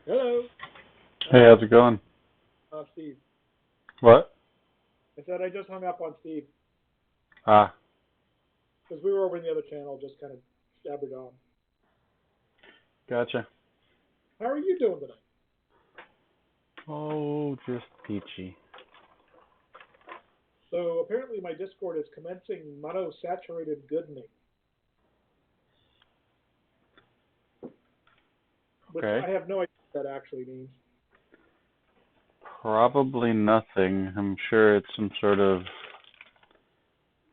Hello. Hey, how's it going? Steve. What? I said I just hung up on Steve Ah, because we were over in the other channel just kind of jabbered on. gotcha. How are you doing today? Oh, just peachy. So apparently my Discord is commencing monosaturated goodening, which Okay. I have no idea what that actually means. Probably nothing. I'm sure it's some sort of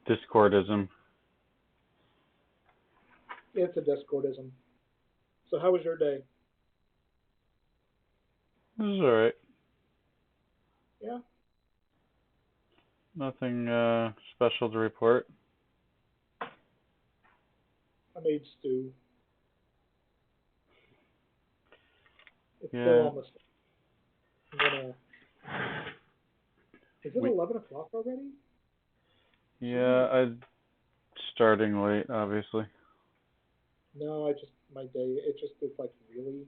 Discordism. It's a Discordism. So how was your day? This is alright. Yeah. Nothing special to report. I made stew. It's still Yeah. almost. I'm gonna. Is it We 11 o'clock already? yeah, I'm starting late, obviously. No, my day. It's like really.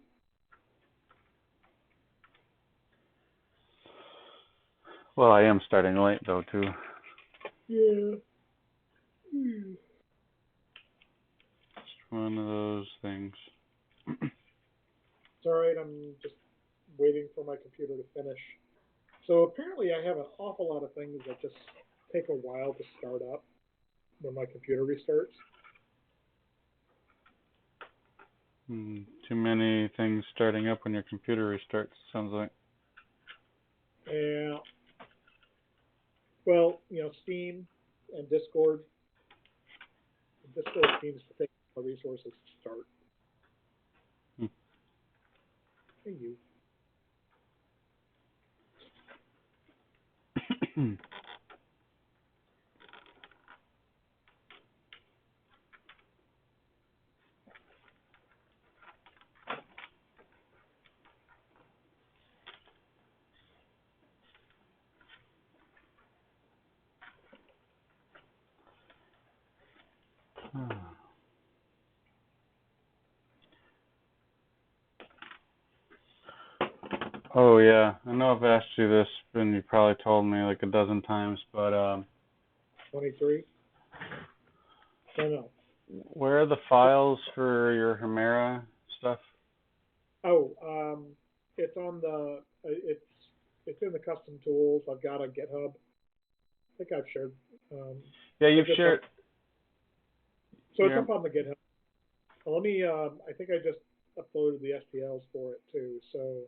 Well, I am starting late though too. Yeah. Hmm. Just one of those things. It's all right. I'm just waiting for my computer to finish. So apparently I have an awful lot of things that just take a while to start up when my computer restarts. Too many things starting up when your computer restarts, sounds like. And well, Steam and Discord. Discord seems to take more resources to start. Hey you. Oh yeah, I know I've asked you this, and you probably told me like a dozen times, but 23. No. where are the files for your Hemera stuff? Oh, it's on the it's in the custom tools. I've got a GitHub. I think I've shared. Um, Yeah, I you've just up, shared. so it's Yeah. up on the GitHub. Let me. I think I just uploaded the STLs for it too. So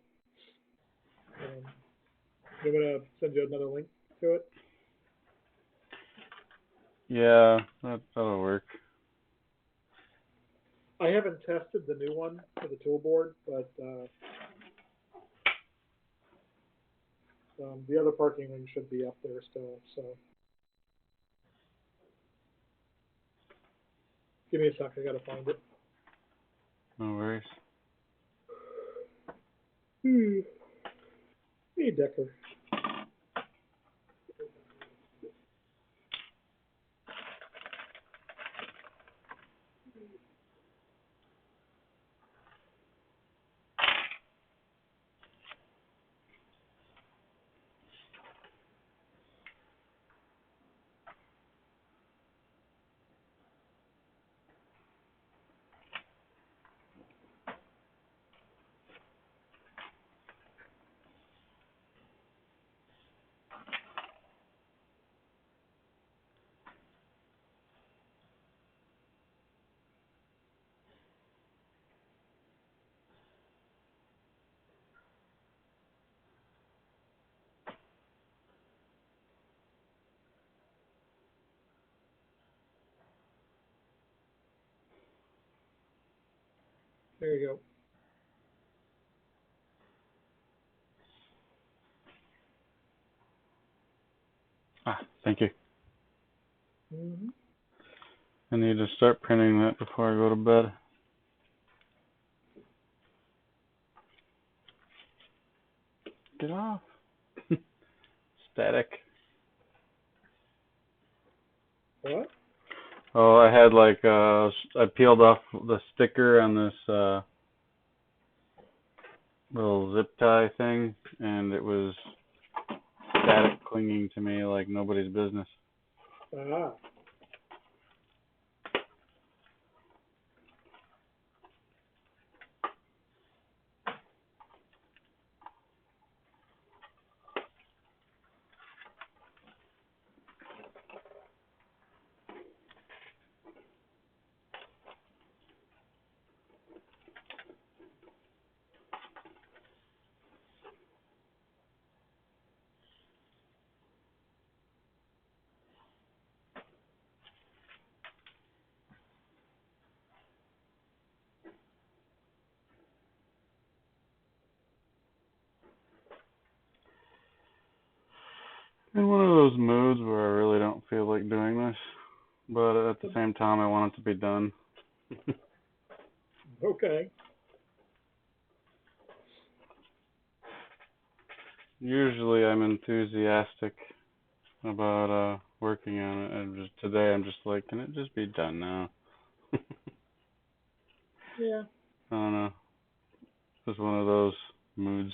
I'm gonna send you another link to it. Yeah, that'll work. I haven't tested the new one for the toolboard, but the other parking link should be up there still. So give me a sec. I gotta find it. No worries. Hey, Decker. There you go. Ah, thank you. Mm-hmm. I need to start printing that before I go to bed. Get off. Static. What? Oh, I had like I peeled off the sticker on this little zip tie thing, and it was static clinging to me like nobody's business. Ah. In one of those moods where I really don't feel like doing this, but at the same time I want it to be done. Okay. Usually I'm enthusiastic about working on it, and just today I'm just like, can it just be done now? Yeah. I don't know. Just one of those moods.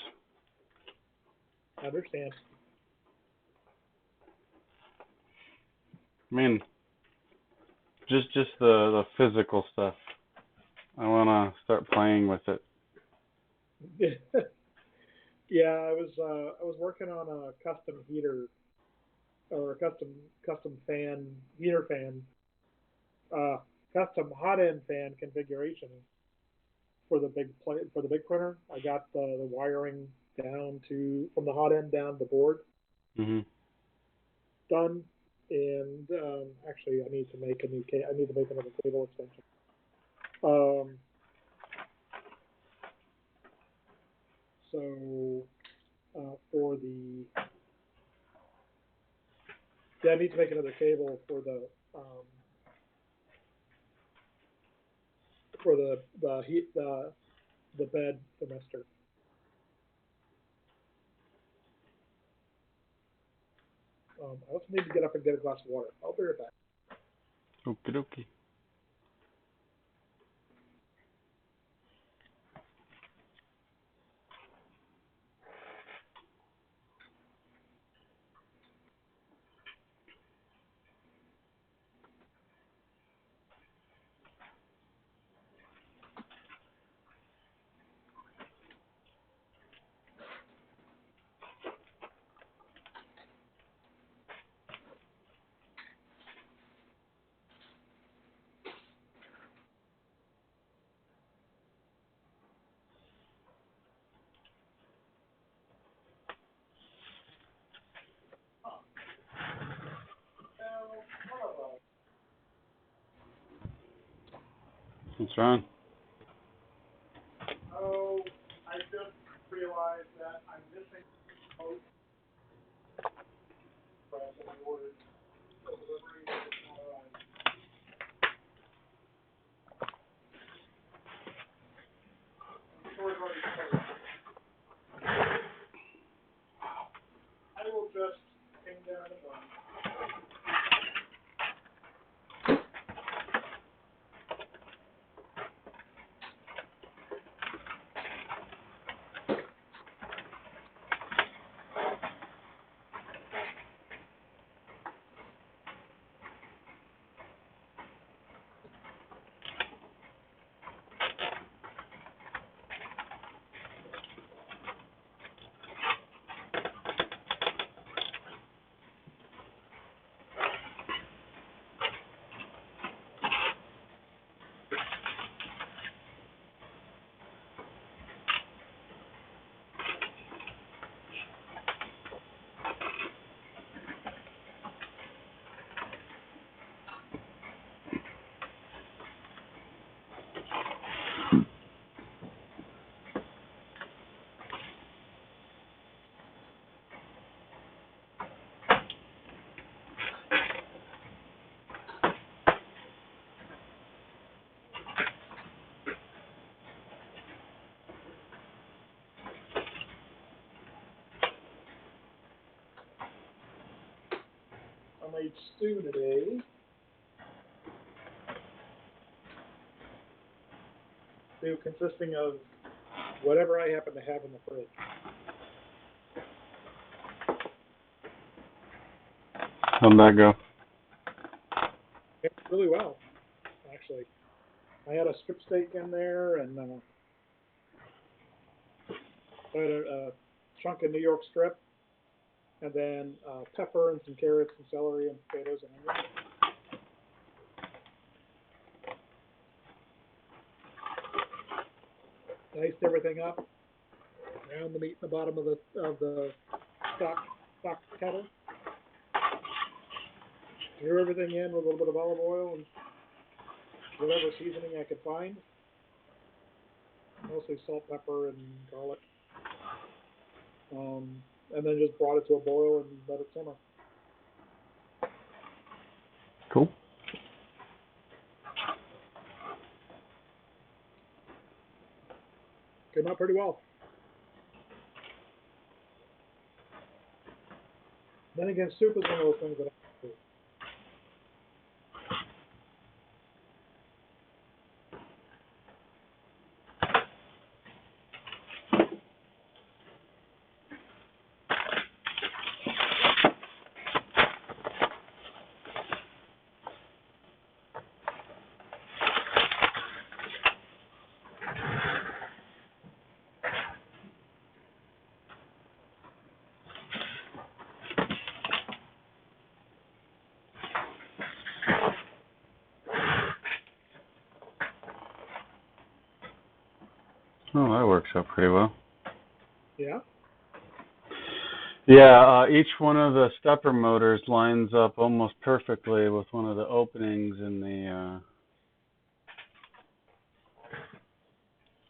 I understand. I mean, just the physical stuff. I want to start playing with it. Yeah, I was working on a custom heater or a custom fan heater fan, uh, custom hot end fan configuration for the big printer. I got the wiring down to from the hot end down the board Mhm. done, and actually I need to make I need to make another cable extension. Um, so for the yeah, I need to make another cable for the heat the bed semester. I also need to get up and get a glass of water. I'll be right back. Okie dokie. What's wrong? Oh, I just realized that I'm missing both brands that I ordered for delivery. Store's already closed. I will just ping down the phone. I made stew today. Stew consisting of whatever I happen to have in the fridge. How'd that go? It's really well, actually. I had a strip steak in there, and I had a chunk of New York strip, and then pepper and some carrots and celery and potatoes and onions. Diced everything up, ground the meat in the bottom of the stock kettle. Threw everything in with a little bit of olive oil and whatever seasoning I could find. Mostly salt, pepper, and garlic. And then just brought it to a boil and let it simmer. Cool. Came out pretty well. Then again, soup is one of those things that I do. Oh, that works out pretty well. Yeah? Yeah, each one of the stepper motors lines up almost perfectly with one of the openings in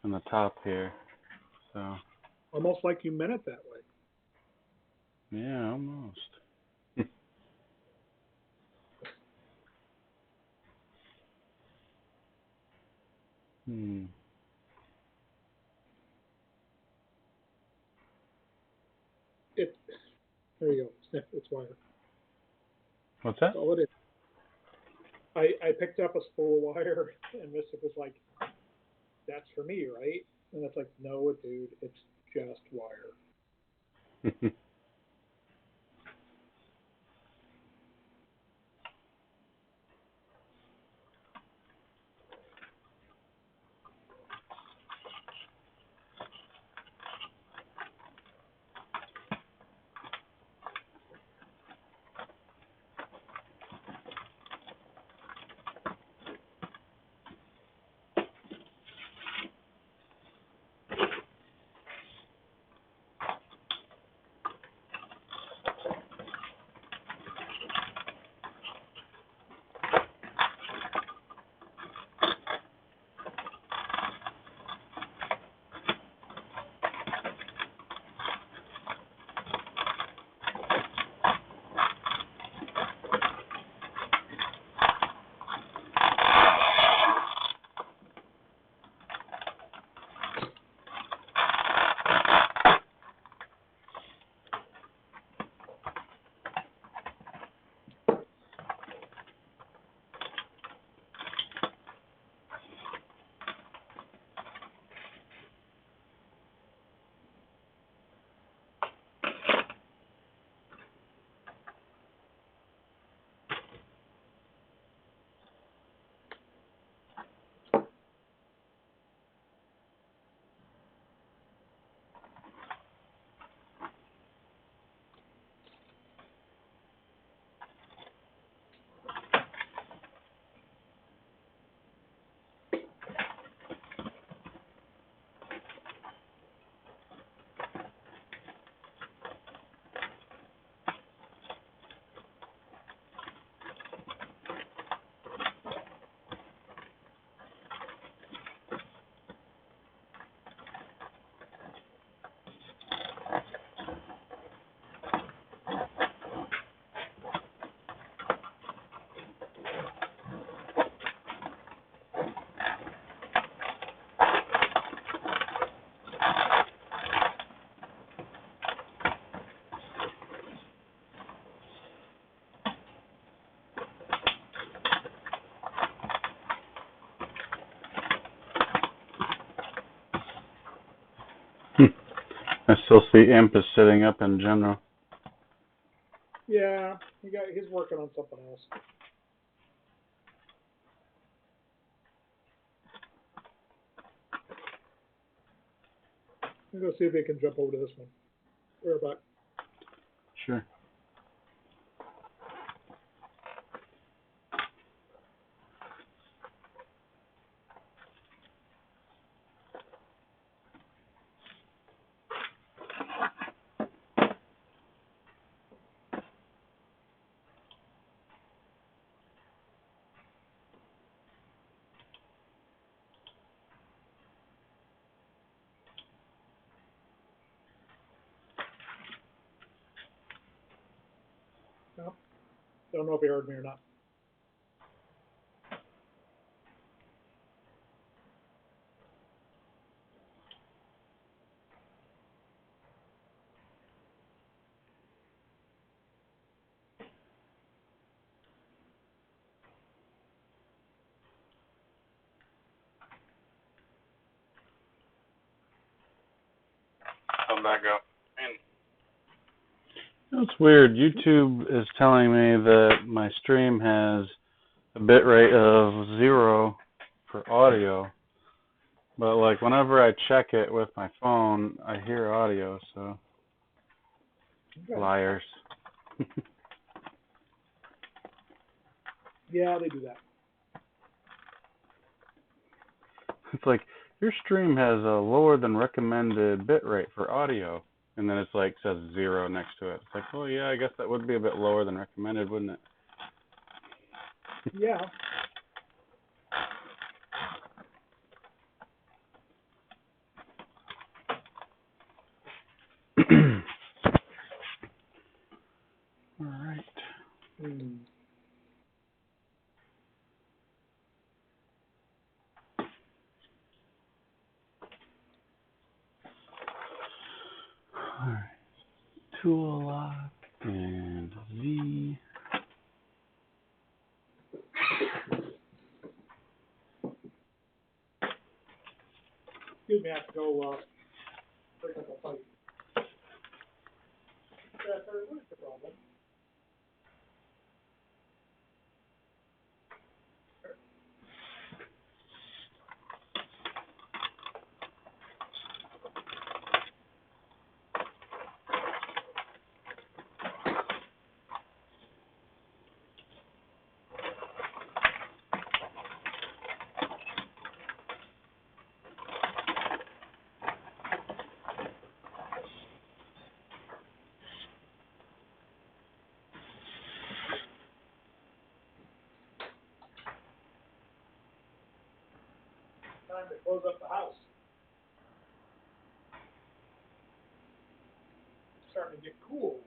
the top here. So. Almost like you meant it that way. Yeah, almost. There you go. It's wire. What's that? That's all it is. I picked up a spool of wire, and Mystic was like, "That's for me, right?" And it's like, "No, dude, it's just wire." still see Imp is sitting up in general. Yeah, he's working on something else. I'm gonna see if he can jump over to this one. We're back. Sure. No, don't know if he heard me or not. How'd that go? That's weird. YouTube is telling me that my stream has a bit rate of 0 for audio. But like whenever I check it with my phone, I hear audio, so Okay. liars. Yeah, they do that. It's like your stream has a lower than recommended bit rate for audio, and then it's like says 0 next to it. It's like, well, yeah, I guess that would be a bit lower than recommended, wouldn't it? Yeah. All right. All right. Tool lock and V. Excuse me, I have to go bring up a fight. Yeah, sir, what is the problem? Time to close up the house. It's starting to get cool.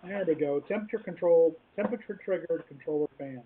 There we go. Temperature triggered controller fan.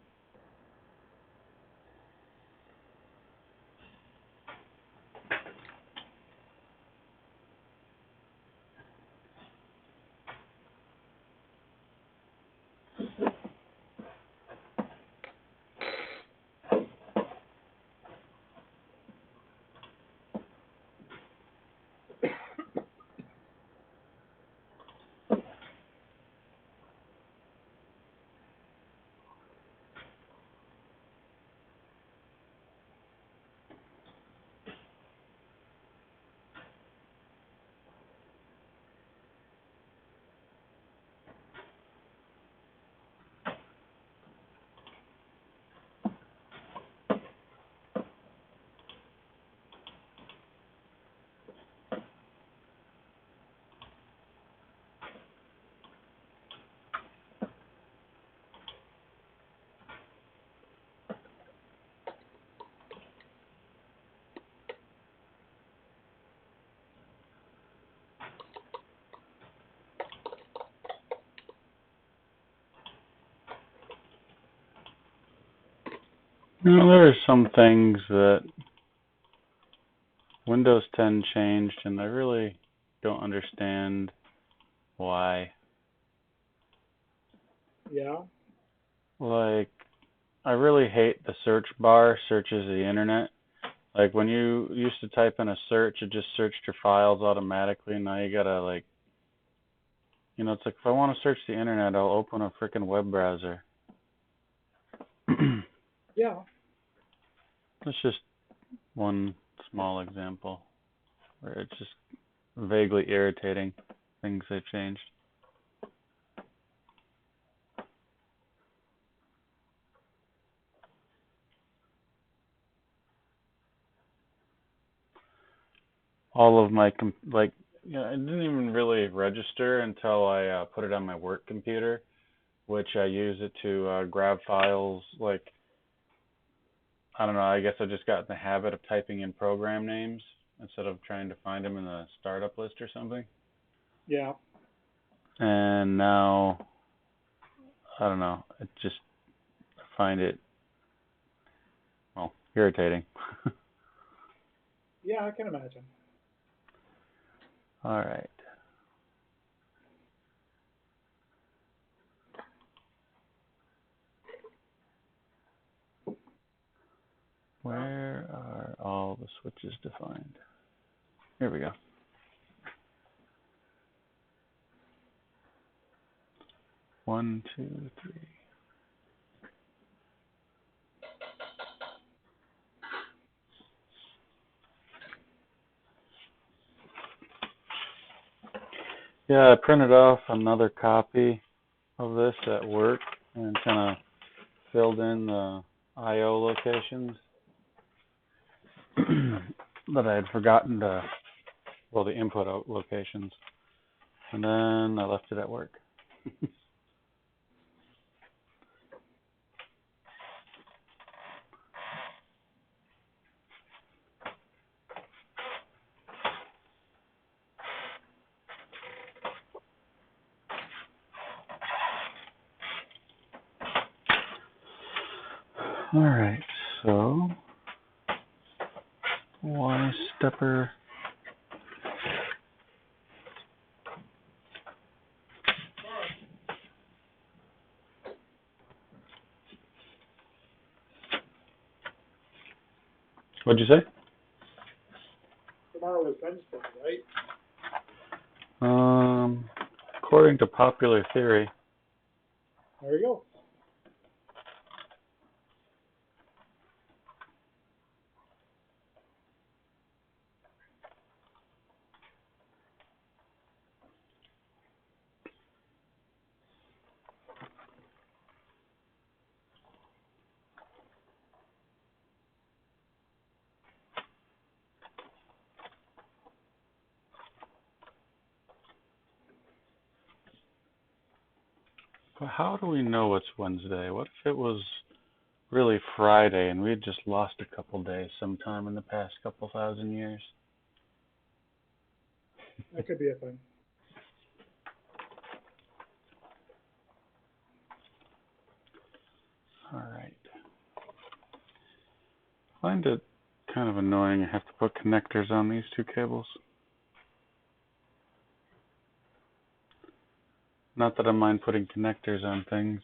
There are some things that Windows 10 changed, and I really don't understand why. Yeah. Like, I really hate the search bar searches the internet. Like, when you used to type in a search, it just searched your files automatically. Now you gotta, like, it's like if I want to search the internet, I'll open a frickin' web browser. Yeah. That's just one small example where it's just vaguely irritating things they've changed. All of my, it didn't even really register until I put it on my work computer, which I use it to grab files. Like, I don't know, I guess I just got in the habit of typing in program names instead of trying to find them in the startup list or something. Yeah. And now, I don't know, I find it, irritating. Yeah, I can imagine. All right. Where are all the switches defined? Here we go. One, two, three. Yeah, I printed off another copy of this at work and kind of filled in the I/O locations that I had forgotten the input locations. And then I left it at work. All right, so Y stepper. What'd you say? Tomorrow is Wednesday, right? According to popular theory. There you go. But how do we know it's Wednesday? What if it was really Friday and we had just lost a couple days sometime in the past couple thousand years? That could be a thing. find it kind of annoying I have to put connectors on these two cables. Not that I mind putting connectors on things.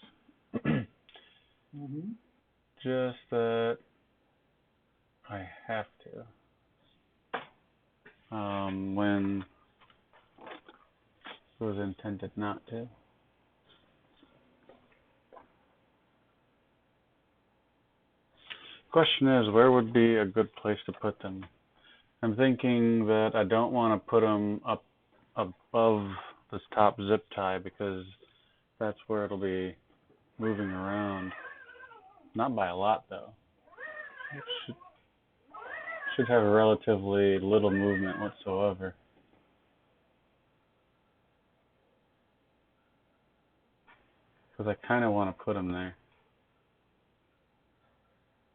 Mm-hmm. Just that I have to. When it was intended not to. Question is, where would be a good place to put them? I'm thinking that I don't want to put them up above this top zip tie because that's where it'll be moving around. Not by a lot though. It should have a relatively little movement whatsoever. Because I kind of want to put them there.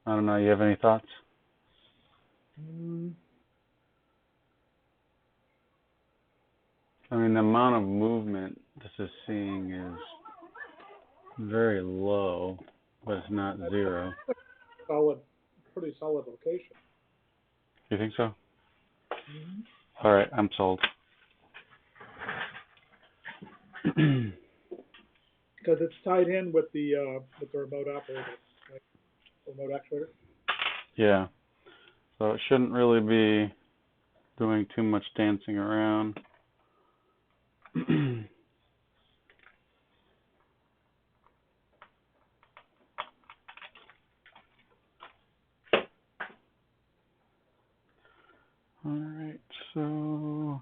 I don't know, you have any thoughts? I mean, the amount of movement this is seeing is very low, but it's not zero. Pretty solid location. You think so? Mm-hmm. All right, I'm sold. Because it's tied in with the remote operator, like remote actuator. Yeah. So it shouldn't really be doing too much dancing around. Alright, so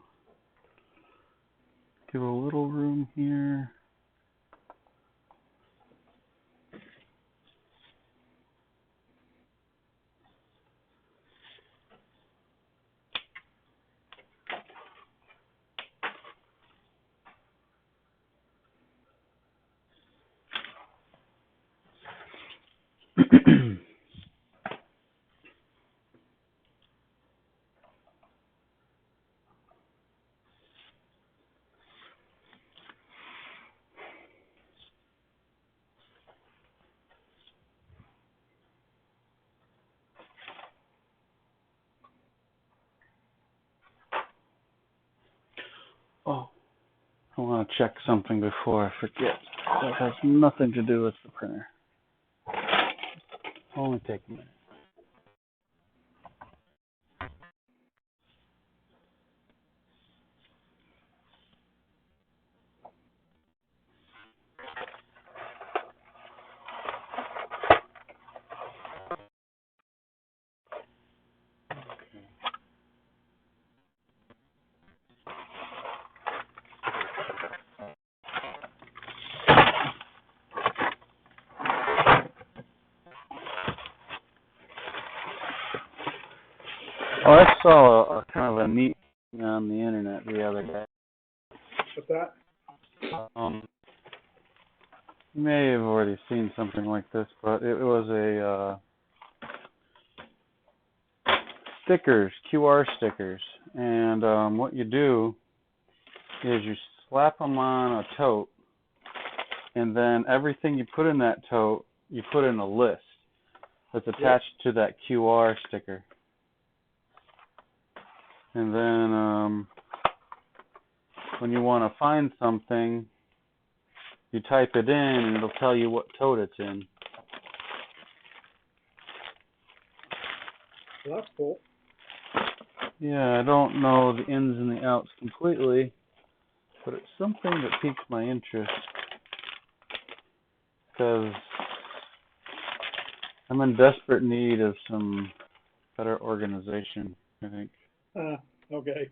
give a little room here. Oh, I want to check something before I forget. That has nothing to do with the printer. Only take a minute. Oh, I saw a kind of a neat thing on the internet the other day. What's that? You may have already seen something like this, but it was a stickers, QR stickers, and what you do is you slap them on a tote, and then everything you put in that tote, you put in a list that's attached to that QR sticker. And then when you want to find something, you type it in and it'll tell you what tote it's in. Well, that's cool. Yeah, I don't know the ins and the outs completely, but it's something that piques my interest because I'm in desperate need of some better organization, I think. Okay.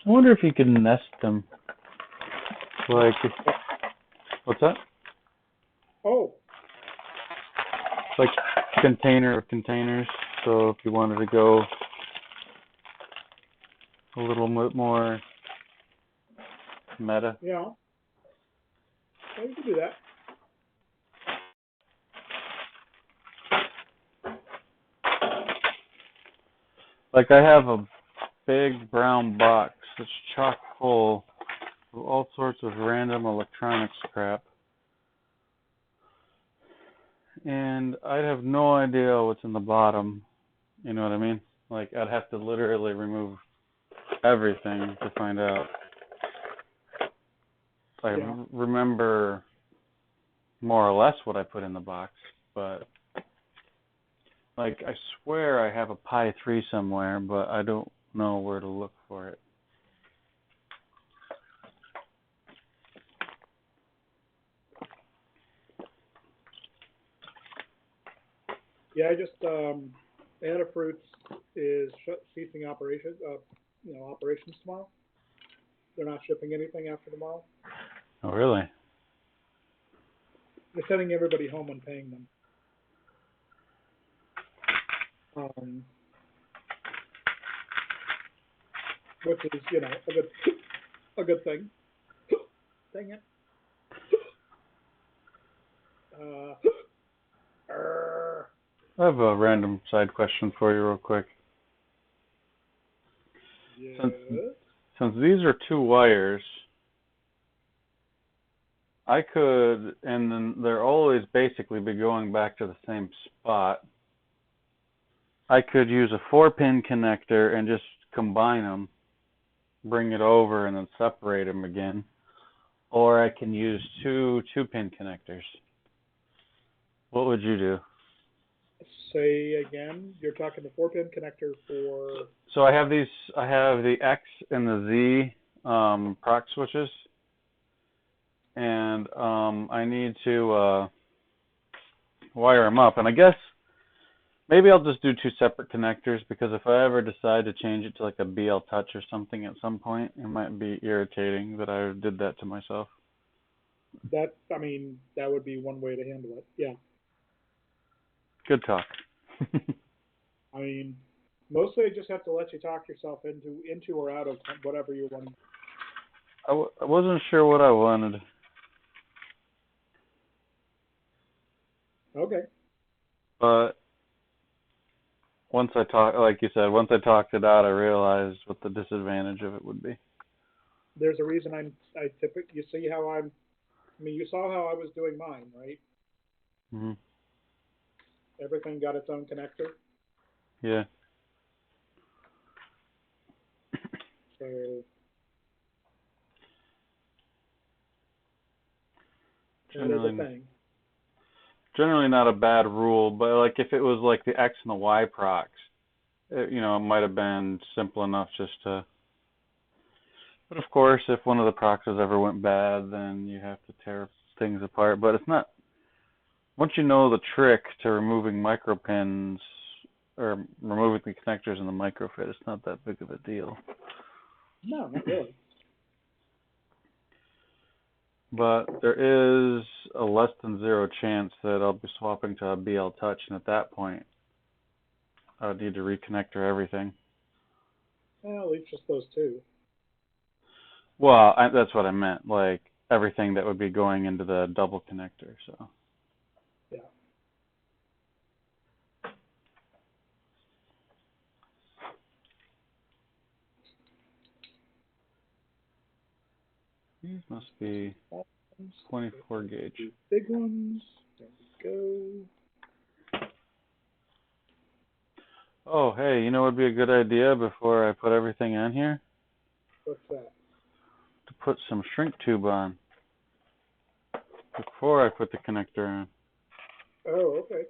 I wonder if you can nest them. Like, what's that? Oh. Like container of containers. So if you wanted to go a little bit more meta. Yeah. Well, you can do that. Like I have a big brown box that's chock full of all sorts of random electronics crap. And I'd have no idea what's in the bottom. You know what I mean? Like I'd have to literally remove everything to find out. I remember more or less what I put in the box, but like I swear I have a Pi 3 somewhere, but I don't know where to look for it. Yeah, I just Adafruits is ceasing operations. Operations tomorrow. They're not shipping anything after tomorrow. Oh, really? They're sending everybody home and paying them. Which is, a good thing. Dang it. I have a random side question for you real quick. Yes. Since these are two wires, I could, and then they're always basically be going back to the same spot. I could use a 4-pin connector and just combine them, bring it over, and then separate them again. Or I can use two 2-pin connectors. What would you do? Say again, you're talking the 4-pin connector for... So I have the X and the Z proc switches. And I need to wire them up. And I guess maybe I'll just do 2 separate connectors, because if I ever decide to change it to like a BL Touch or something at some point, it might be irritating that I did that to myself. That would be one way to handle it, yeah. Good talk. Mostly I just have to let you talk yourself into or out of whatever you want. I wasn't sure what I wanted. Okay. But once I talked it out, I realized what the disadvantage of it would be. There's a reason you see how you saw how I was doing mine, right? Mm-hmm. Everything got its own connector. Yeah. So that is a thing. Generally not a bad rule, but like if it was like the X and the Y procs, it might have been simple enough just to. But of course, if one of the proxies ever went bad, then you have to tear things apart. But it's not. Once you know the trick to removing micropins or removing the connectors in the microfit, it's not that big of a deal. No, not really. But there is a less than 0 chance that I'll be swapping to a BL Touch, and at that point, I would need to reconnect everything. Well, leave just those 2. Well, that's what I meant, like everything that would be going into the double connector, so. Yeah. These must be 24 gauge. Big ones. There we go. Oh, hey, you know what would be a good idea before I put everything on here? What's that? To put some shrink tube on before I put the connector on. Oh, okay.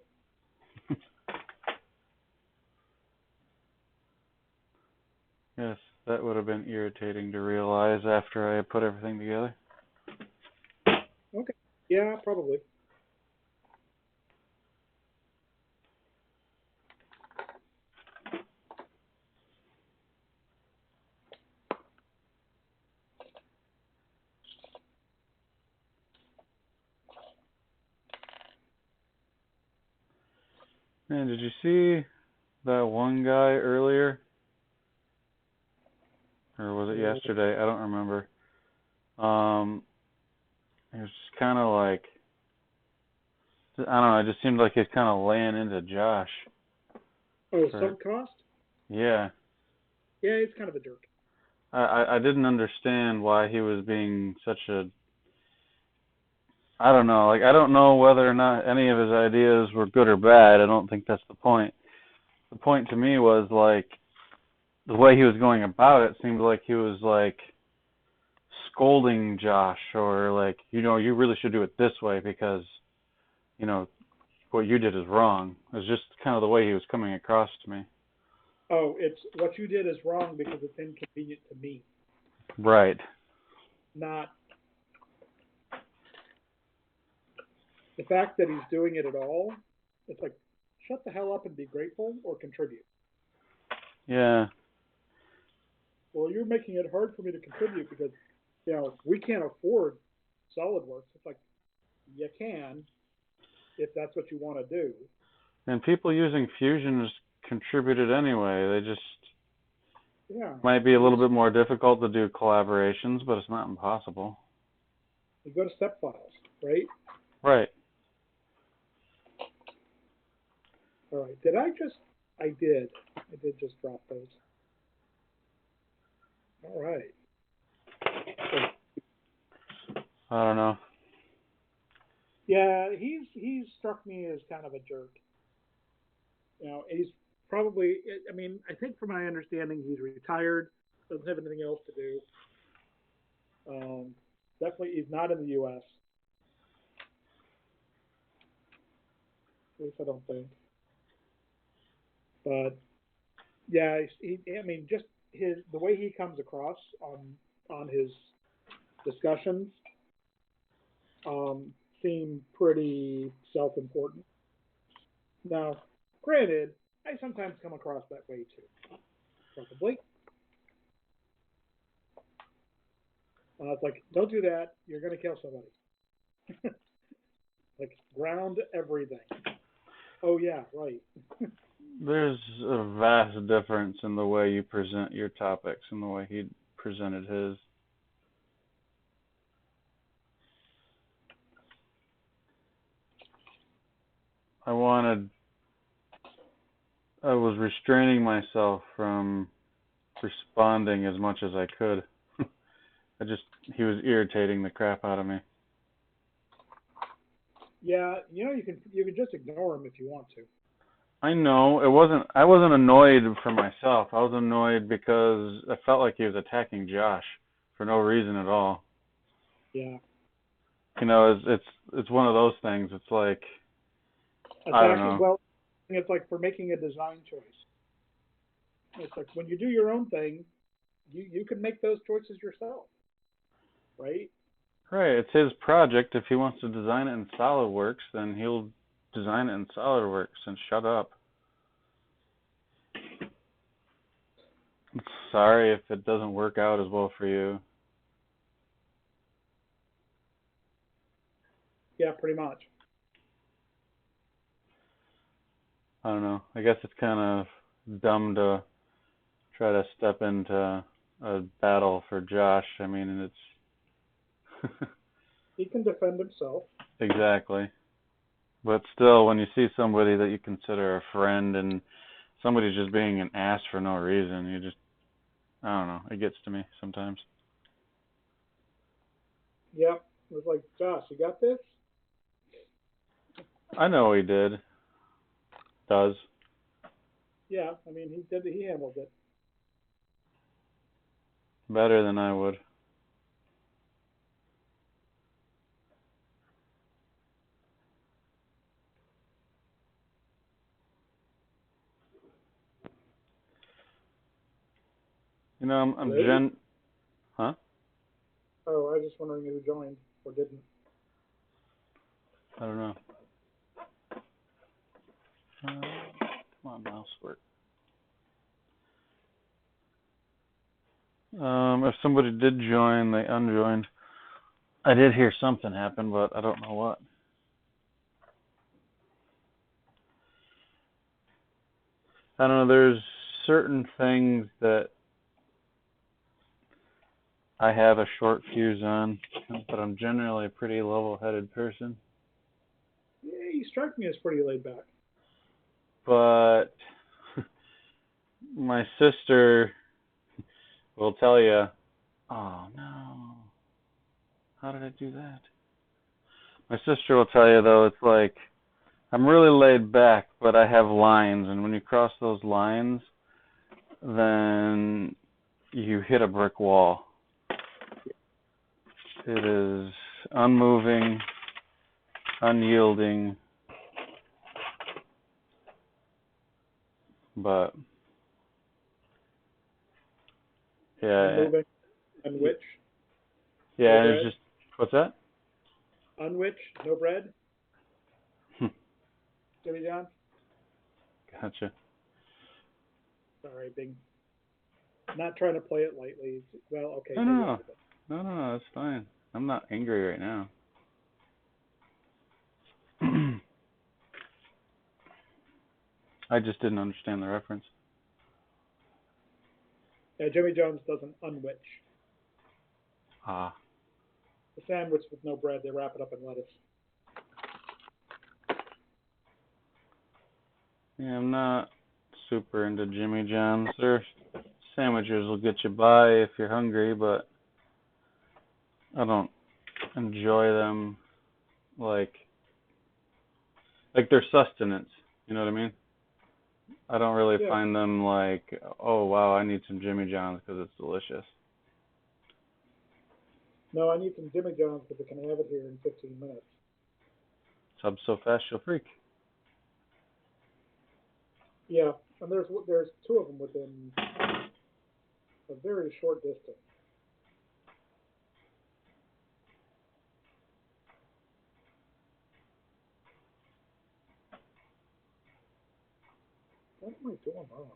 Yes, that would have been irritating to realize after I put everything together. Okay. Yeah, probably. Man, did you see that one guy earlier? Or was it yesterday? I don't remember. It was just kind of like, I don't know, it just seemed like he's kind of laying into Josh. Oh, sunk cost? Yeah. Yeah, he's kind of a jerk. I didn't understand why he was being such a, I don't know, like, I don't know whether or not any of his ideas were good or bad. I don't think that's the point. The point to me was, like, the way he was going about it seemed like he was, like, scolding Josh, or, like, you know, you really should do it this way because, you know, what you did is wrong. It was just kind of the way he was coming across to me. Oh, it's what you did is wrong because it's inconvenient to me. Right. Not the fact that he's doing it at all. It's like, shut the hell up and be grateful or contribute. Yeah. Well, you're making it hard for me to contribute because, you know, we can't afford SolidWorks. It's like, you can if that's what you want to do. And people using Fusion just contributed anyway. They just might be a little bit more difficult to do collaborations, but it's not impossible. You go to step files, right? Right. All right. Did I just? I did. I did just drop those. All right. I don't know. Yeah, he's struck me as kind of a jerk. You know, he's probably. I mean, I think from my understanding, he's retired, doesn't have anything else to do. Definitely, he's not in the U.S. At least I don't think. But yeah, I mean, just the way he comes across on his discussions seem pretty self-important. Now, granted, I sometimes come across that way too. Probably. It's like, don't do that. You're going to kill somebody. Like, ground everything. Oh, yeah, right. There's a vast difference in the way you present your topics and the way he presented his. I was restraining myself from responding as much as I could. He was irritating the crap out of me. Yeah, you know, you can just ignore him if you want to. I know. I wasn't annoyed for myself. I was annoyed because I felt like he was attacking Josh for no reason at all. Yeah. You know, it's one of those things. It's like, I don't know. Well, it's like for making a design choice. It's like when you do your own thing, you can make those choices yourself, right? Right, it's his project. If he wants to design it in SolidWorks, then he'll design it in SolidWorks and shut up. Sorry if it doesn't work out as well for you. Yeah, pretty much. I don't know. I guess it's kind of dumb to try to step into a battle for Josh. I mean, it's He can defend himself. exactly. But still, when you see somebody that you consider a friend and somebody's just being an ass for no reason, I don't know, it gets to me sometimes. Yep. It was like, Josh, you got this? I know he does. Yeah, I mean, he handled it. Better than I would. You know, I'm huh? Oh, I was just wondering who joined or didn't. I don't know. Come on, mouse work. If somebody did join, they unjoined. I did hear something happen, but I don't know what. I don't know, there's certain things that I have a short fuse on, but I'm generally a pretty level-headed person. Yeah, you strike me as pretty laid back. But my sister will tell you, oh no, how did I do that? My sister will tell you, though, it's like, I'm really laid back, but I have lines, and when you cross those lines, then you hit a brick wall. It is unmoving, unyielding, but yeah. Unmoving, unwitch. Yeah, No it's just, what's that? Unwitch, no bread. Jimmy John? Gotcha. Sorry, Bing. Not trying to play it lightly. Well, okay. No, that's fine. I'm not angry right now. I just didn't understand the reference. Yeah, Jimmy John's doesn't unwitch. Ah. The sandwich with no bread, they wrap it up in lettuce. Yeah, I'm not super into Jimmy John's. Their sandwiches will get you by if you're hungry, but I don't enjoy them like their sustenance. You know what I mean? I don't really find them like, oh wow, I need some Jimmy John's because it's delicious. No, I need some Jimmy John's because I can have it here in 15 minutes. Sub so fast you'll freak. Yeah, and there's two of them within a very short distance. What am I doing wrong?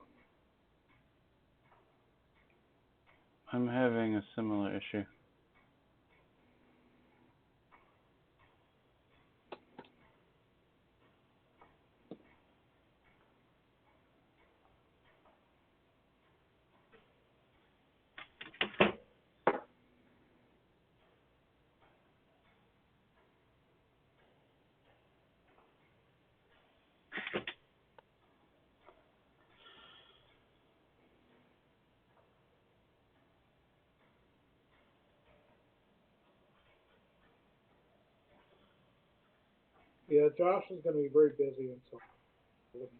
I'm having a similar issue. Yeah, Josh is going to be very busy until I wouldn't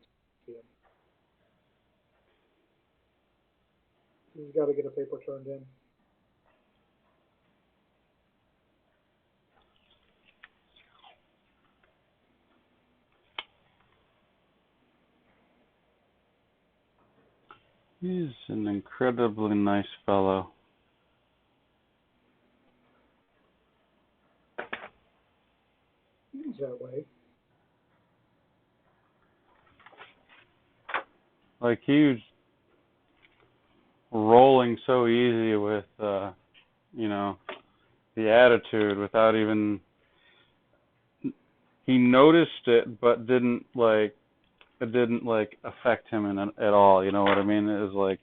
see him. He's got to get a paper turned in. He's an incredibly nice fellow. He's that way. Like he was rolling so easy with, you know, the attitude without even. He noticed it, but it didn't affect him at all. You know what I mean? It was like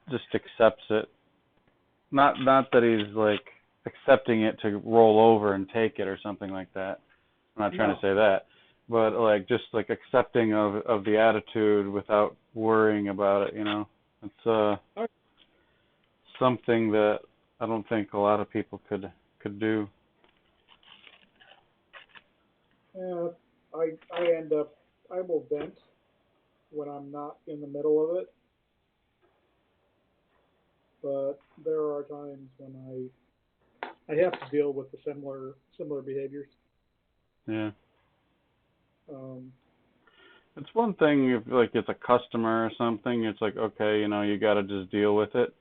just accepts it. Not that he's like accepting it to roll over and take it or something like that. I'm not trying to say that, but like just like accepting of the attitude without worrying about it. You know, it's something that I don't think a lot of people could do. Yeah, I will vent when I'm not in the middle of it, but there are times when I have to deal with the similar behaviors. Yeah. It's one thing if like it's a customer or something, it's like, okay, you know, you got to just deal with it.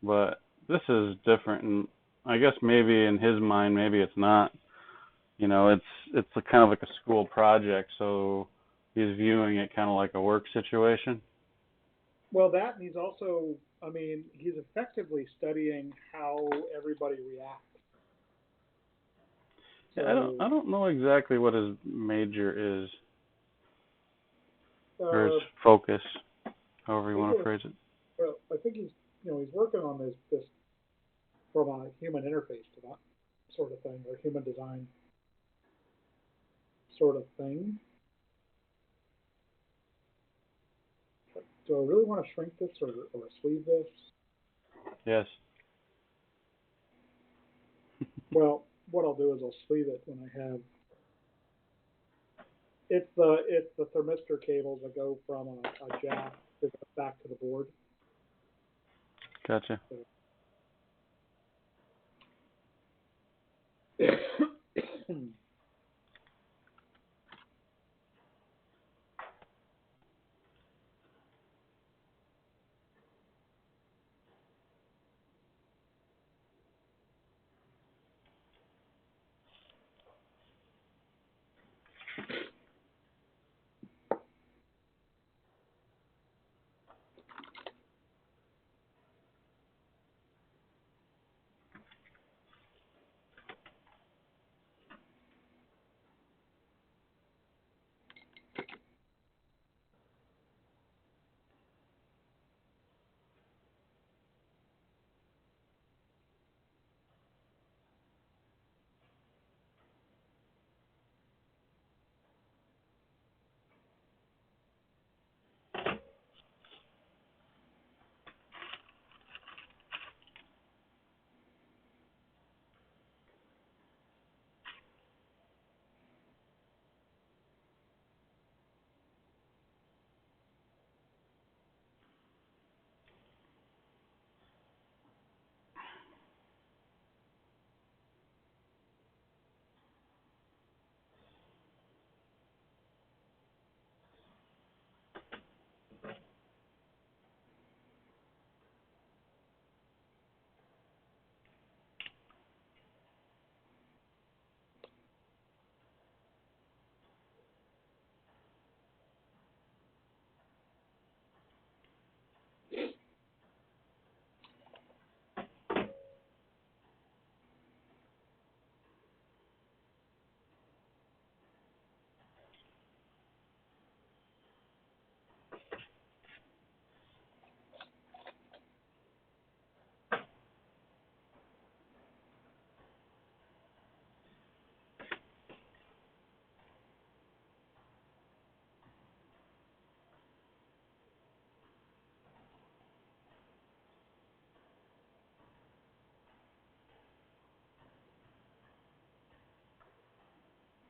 But this is different, and I guess maybe in his mind, maybe it's not. You know, it's a kind of like a school project, so he's viewing it kind of like a work situation. Well, that, and he's also, I mean, he's effectively studying how everybody reacts. So, I don't know exactly what his major is, or his focus, however you want to phrase it. Well, I think he's he's working on this from a human interface to that sort of thing, or human design sort of thing. But do I really want to shrink this or sleeve this? Yes. Well, what I'll do is I'll sleeve it when I have. It's the thermistor cables that go from a jack back to the board. Gotcha. So.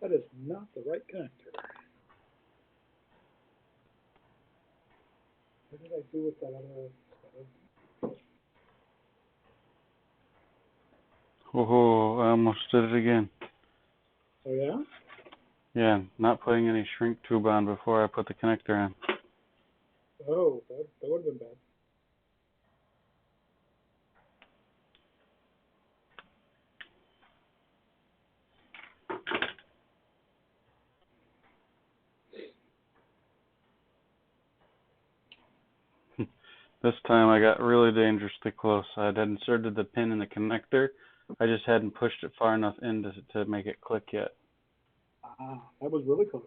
That is not the right connector. What did I do with that other? Oh, I almost did it again. Oh yeah? Yeah, not putting any shrink tube on before I put the connector on. Oh, that would have been bad. This time I got really dangerously close. I had inserted the pin in the connector. I just hadn't pushed it far enough in to make it click yet. Ah, that was really close.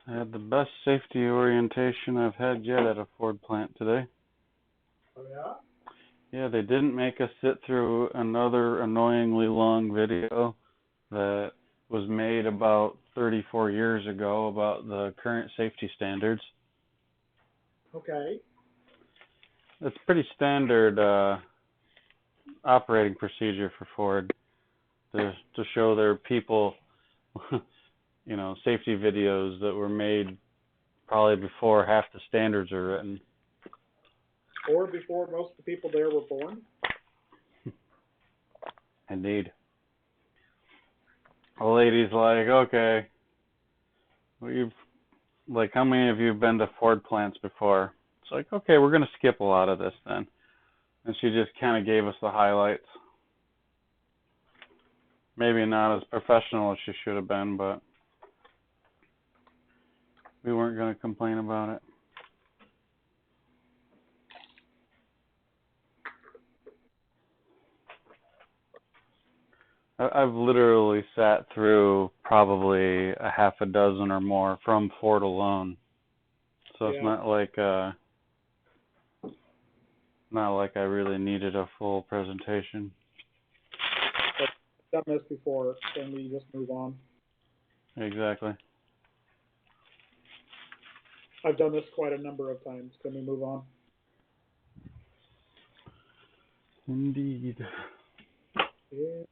I had the best safety orientation I've had yet at a Ford plant today. Oh yeah? Yeah, they didn't make us sit through another annoyingly long video that was made about 34 years ago about the current safety standards. Okay. It's pretty standard operating procedure for Ford to show their people you know, safety videos that were made probably before half the standards are written. Or before most of the people there were born. Indeed. The lady's like, okay, like, how many of you have been to Ford plants before? It's like, okay, we're going to skip a lot of this then. And she just kind of gave us the highlights. Maybe not as professional as she should have been, but we weren't going to complain about it. I've literally sat through probably a half a dozen or more from Ford alone. So it's not like I really needed a full presentation. I've done this before, and we just move on. Exactly. I've done this quite a number of times. Can we move on? Indeed. Indeed.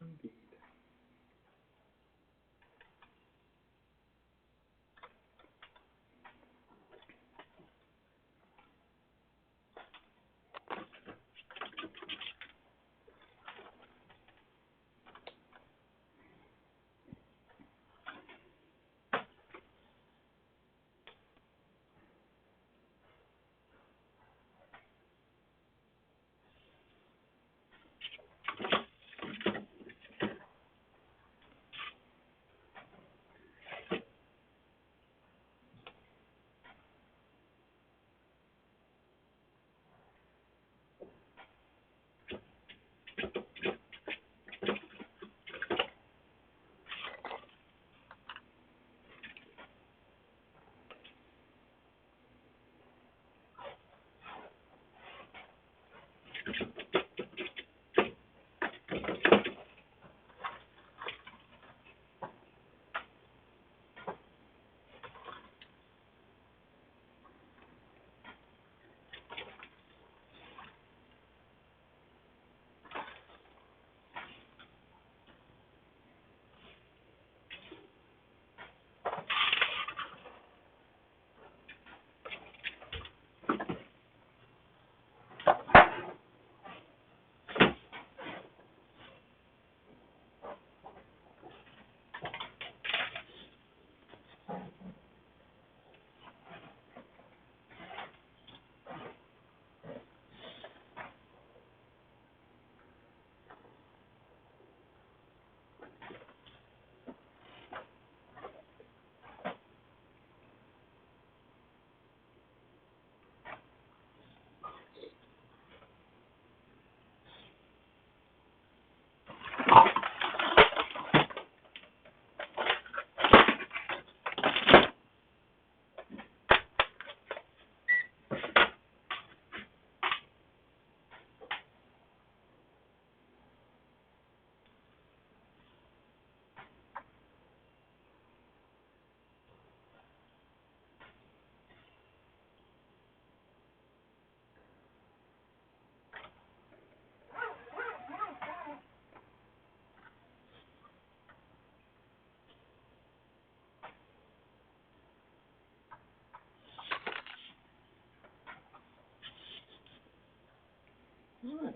All right.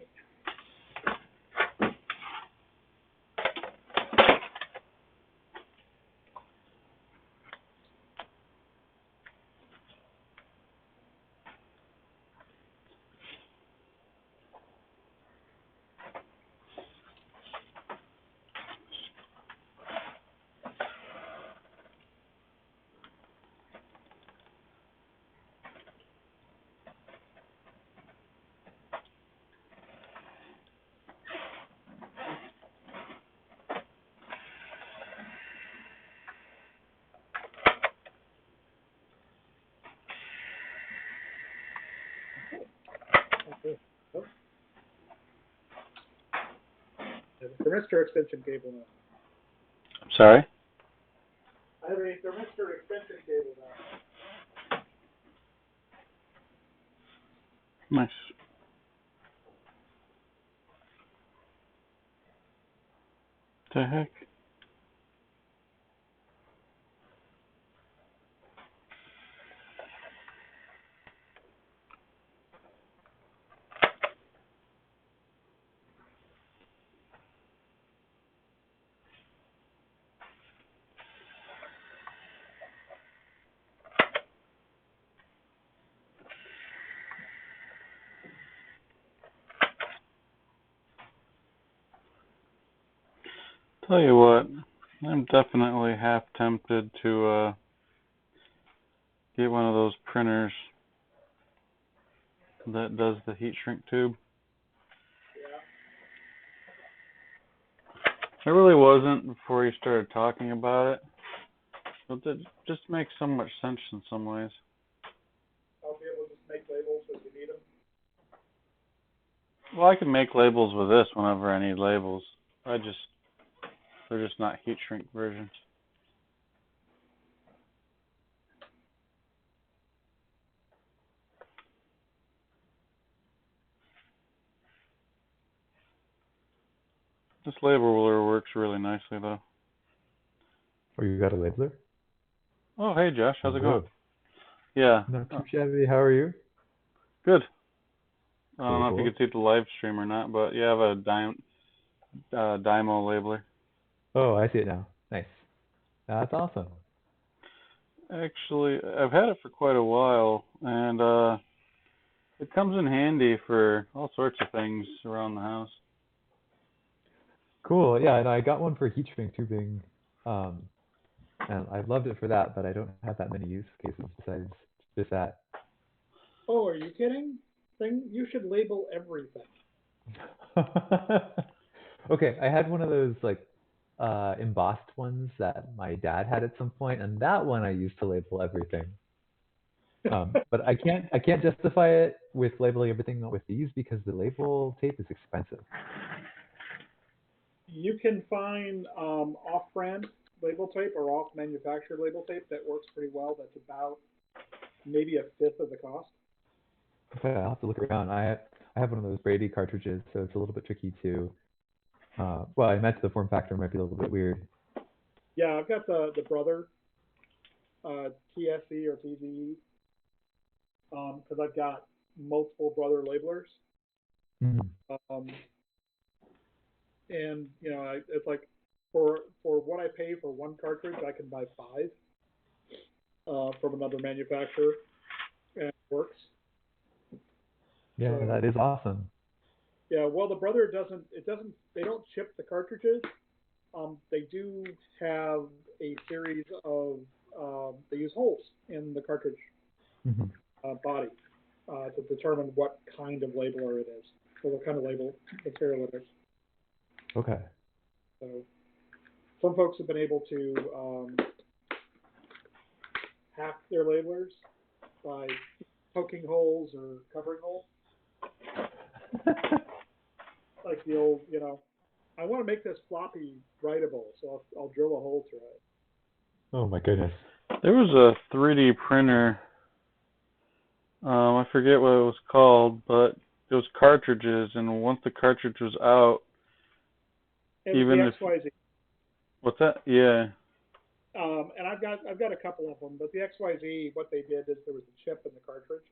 Okay. Oh. There's a thermistor extension cable now. I'm sorry? I have a thermistor extension cable now. Nice. The heck? Tell you what, I'm definitely half tempted to get one of those printers that does the heat shrink tube. Yeah. I really wasn't before you started talking about it, but it just makes so much sense in some ways. I'll be able to just make labels as you need them. Well, I can make labels with this whenever I need labels. They're just not heat shrink versions. This labeler works really nicely though. Oh, you got a labeler? Oh, hey Josh, how's it going? Good. Yeah. Not too shabby. How are you? Good. I don't Cool, know if cool. you can see the live stream or not, but you have a Dymo labeler. Oh, I see it now. Nice. That's awesome. Actually, I've had it for quite a while, and it comes in handy for all sorts of things around the house. Cool. Yeah, and I got one for heat shrink tubing, and I loved it for that, but I don't have that many use cases besides just that. Oh, are you kidding? You should label everything. Okay, I had one of those like embossed ones that my dad had at some point, and that one I used to label everything. But I can't justify it with labeling everything with these because the label tape is expensive. You can find off-brand label tape or off-manufactured label tape that works pretty well. That's about maybe a fifth of the cost. Okay, I'll have to look around. I have one of those Brady cartridges, so it's a little bit tricky to. Well, I meant the form factor might be a little bit weird. Yeah, I've got the Brother TSE or TZE because I've got multiple Brother labelers. Mm. And you know, it's like for what I pay for one cartridge, I can buy 5 from another manufacturer, and it works. Yeah, that is awesome. Yeah, well, the Brother they don't ship the cartridges. They do have a series of they use holes in the cartridge body to determine what kind of labeler it is, or what kind of label material it is. Okay. So some folks have been able to hack their labelers by poking holes or covering holes. Like the old, you know, I want to make this floppy writable, so I'll drill a hole through it. Oh my goodness. There was a 3D printer. I forget what it was called, but it was cartridges, and once the cartridge was out, even if XYZ. What's that? Yeah. And I've got a couple of them, but the XYZ, what they did is there was a chip in the cartridge,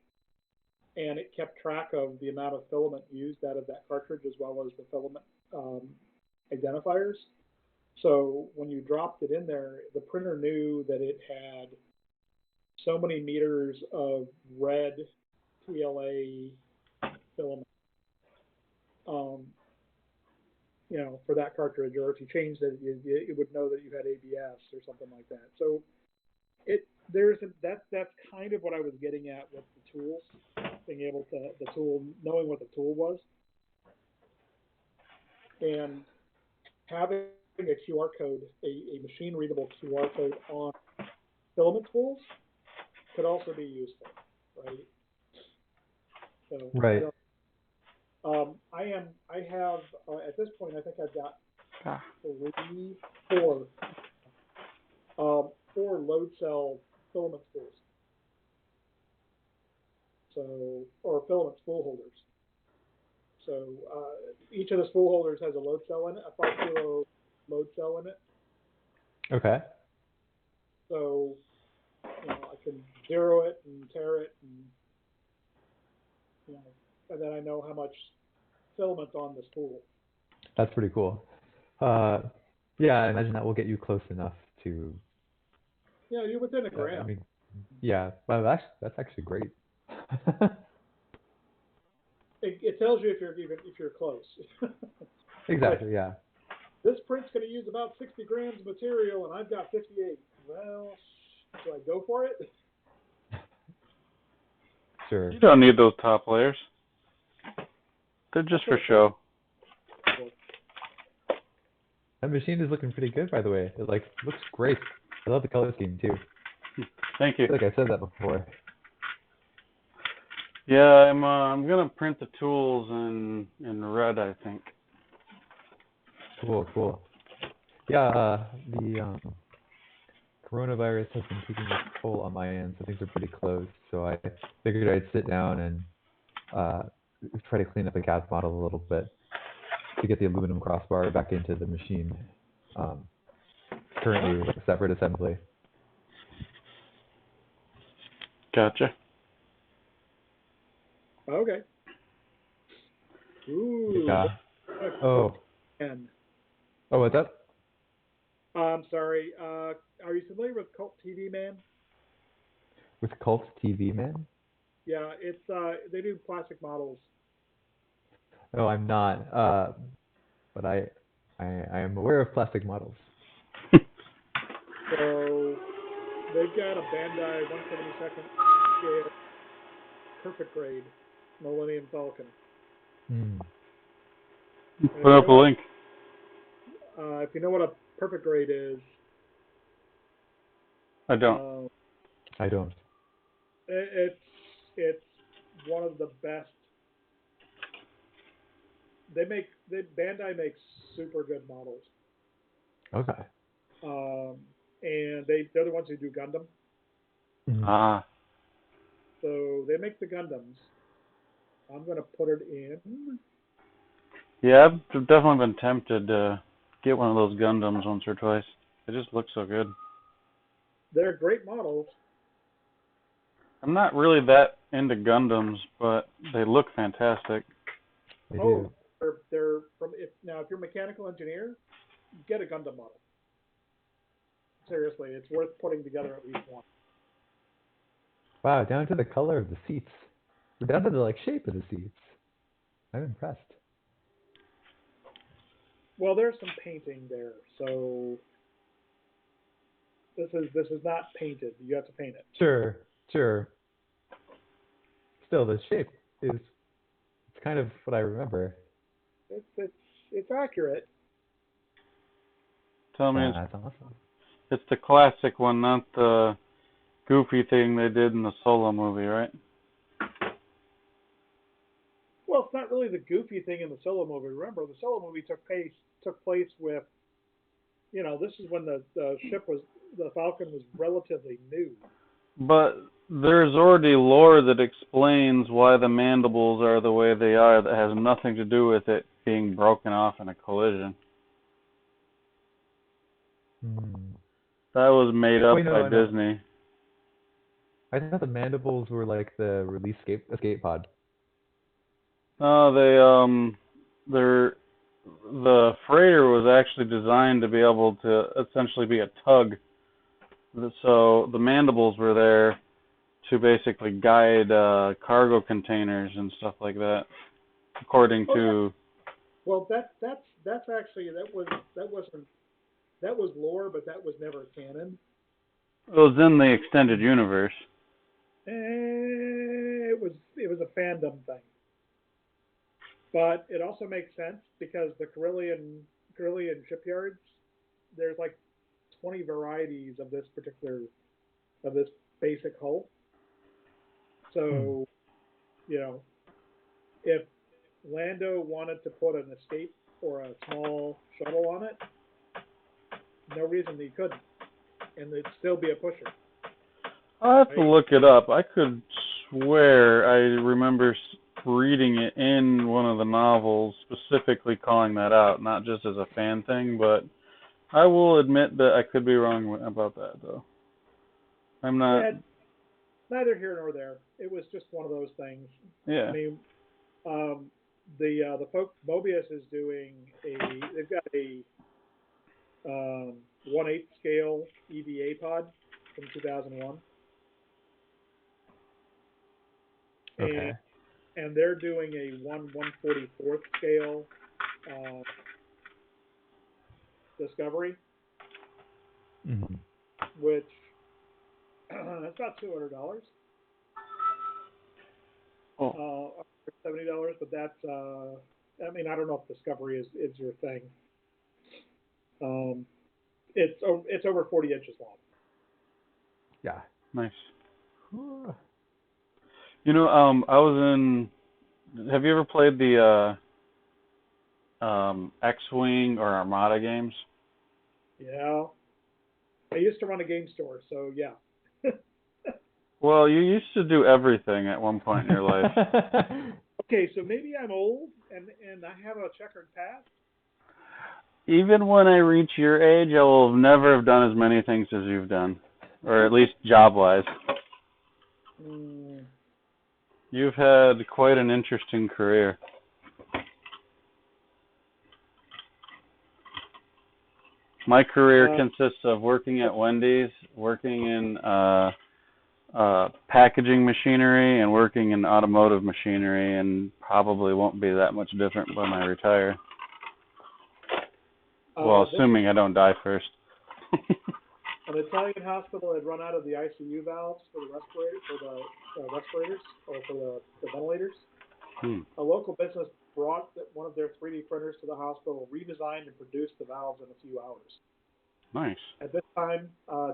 and it kept track of the amount of filament used out of that cartridge as well as the filament identifiers. So when you dropped it in there, the printer knew that it had so many meters of red PLA filament, you know, for that cartridge, or if you changed it, it would know that you had ABS or something like that. So that's kind of what I was getting at with the tools, being able to knowing what the tool was, and having a QR code, a machine readable QR code on filament tools could also be useful, right? So right. I have at this point I think I've got four load cell filament spools. So, or filament spool holders. So each of the spool holders has a load cell in it, a 5 kilo load cell in it. Okay. So, you know, I can zero it and tear it, and you know, and then I know how much filament's on the spool. That's pretty cool. Yeah, I imagine that will get you close enough to. Yeah, you're within a gram. I mean, yeah. Well, that's actually great. It tells you if you're close. Exactly. Yeah. this print's going to use about 60 grams of material, and I've got 58. Well, do I go for it? Sure. You don't need those top layers. They're just for show. That machine is looking pretty good, by the way. It looks great. I love the color scheme too. Thank you. I feel like I said that before. Yeah, I'm gonna print the tools in red, I think. Cool. Yeah, the coronavirus has been taking its toll on my end, so things are pretty close. So I figured I'd sit down and try to clean up the CAD model a little bit to get the aluminum crossbar back into the machine. Currently with a separate assembly. Gotcha. Okay. Ooh. Yeah. Oh, what's that? I'm sorry. Are you familiar with Cult TV Man? With Cult TV Man? Yeah, it's they do plastic models. No, I'm not. But I am aware of plastic models. So they've got a Bandai 1/72 scale perfect grade Millennium Falcon. Put up a link. If you know what a perfect grade is, I don't. I don't. It's one of the best. Bandai makes super good models. Okay. And they're the ones who do Gundam. Ah. So they make the Gundams. I'm gonna put it in. Yeah, I've definitely been tempted to get one of those Gundams once or twice. They just look so good. They're great models. I'm not really that into Gundams, but they look fantastic. They do. They're if you're a mechanical engineer, get a Gundam model. Seriously, it's worth putting together at least one. Wow, down to the color of the seats. We're down to the shape of the seats. I'm impressed. Well, there's some painting there, so this is not painted. You have to paint it. Sure. Still, the shape it's kind of what I remember. It's accurate. Tell me, That's awesome. it's the classic one, not the goofy thing they did in the Solo movie, right? Well, it's not really the goofy thing in the Solo movie. Remember, the Solo movie took place with, this is when the Falcon was relatively new. But there's already lore that explains why the mandibles are the way they are that has nothing to do with it being broken off in a collision. That was made up by Disney. I thought the mandibles were like the release escape pod. No, the freighter was actually designed to be able to essentially be a tug. So the mandibles were there to basically guide cargo containers and stuff like that, according to. Well, that's actually that was lore, but that was never canon. It was in the extended universe. It was a fandom thing, but it also makes sense because the Carillion shipyards, there's 20 varieties of this basic hull. So, if Lando wanted to put an escape or a small shuttle on it, no reason he couldn't, and it'd still be a pusher. I'll have to look it up. I could swear I remember reading it in one of the novels, specifically calling that out, not just as a fan thing, but I will admit that I could be wrong about that, though. I'm not. Yeah, neither here nor there. It was just one of those things. Yeah. I mean, the folk Mobius is doing they've got a 1/8 scale EVA pod from 2001. Okay. And they're doing a 1/144th scale Discovery, Mm-hmm. which that's about $200. Oh, $70, but that's I mean, I don't know if Discovery is your thing. Um, it's over 40 inches long. Yeah. nice. You know, I was in. Have you ever played the X-Wing or Armada games? Yeah, I used to run a game store, so yeah. Well, you used to do everything at one point in your life. Okay, so maybe I'm old and I have a checkered past. Even when I reach your age, I will never have done as many things as you've done, or at least job-wise. Mm, You've had quite an interesting career. My career consists of working at Wendy's, working in packaging machinery, and working in automotive machinery, and probably won't be that much different when I retire. Well, assuming I don't die first. An Italian hospital had run out of the ICU valves for the respirators or for the ventilators. A local business brought one of their 3D printers to the hospital, redesigned and produced the valves in a few hours. Nice. At this time,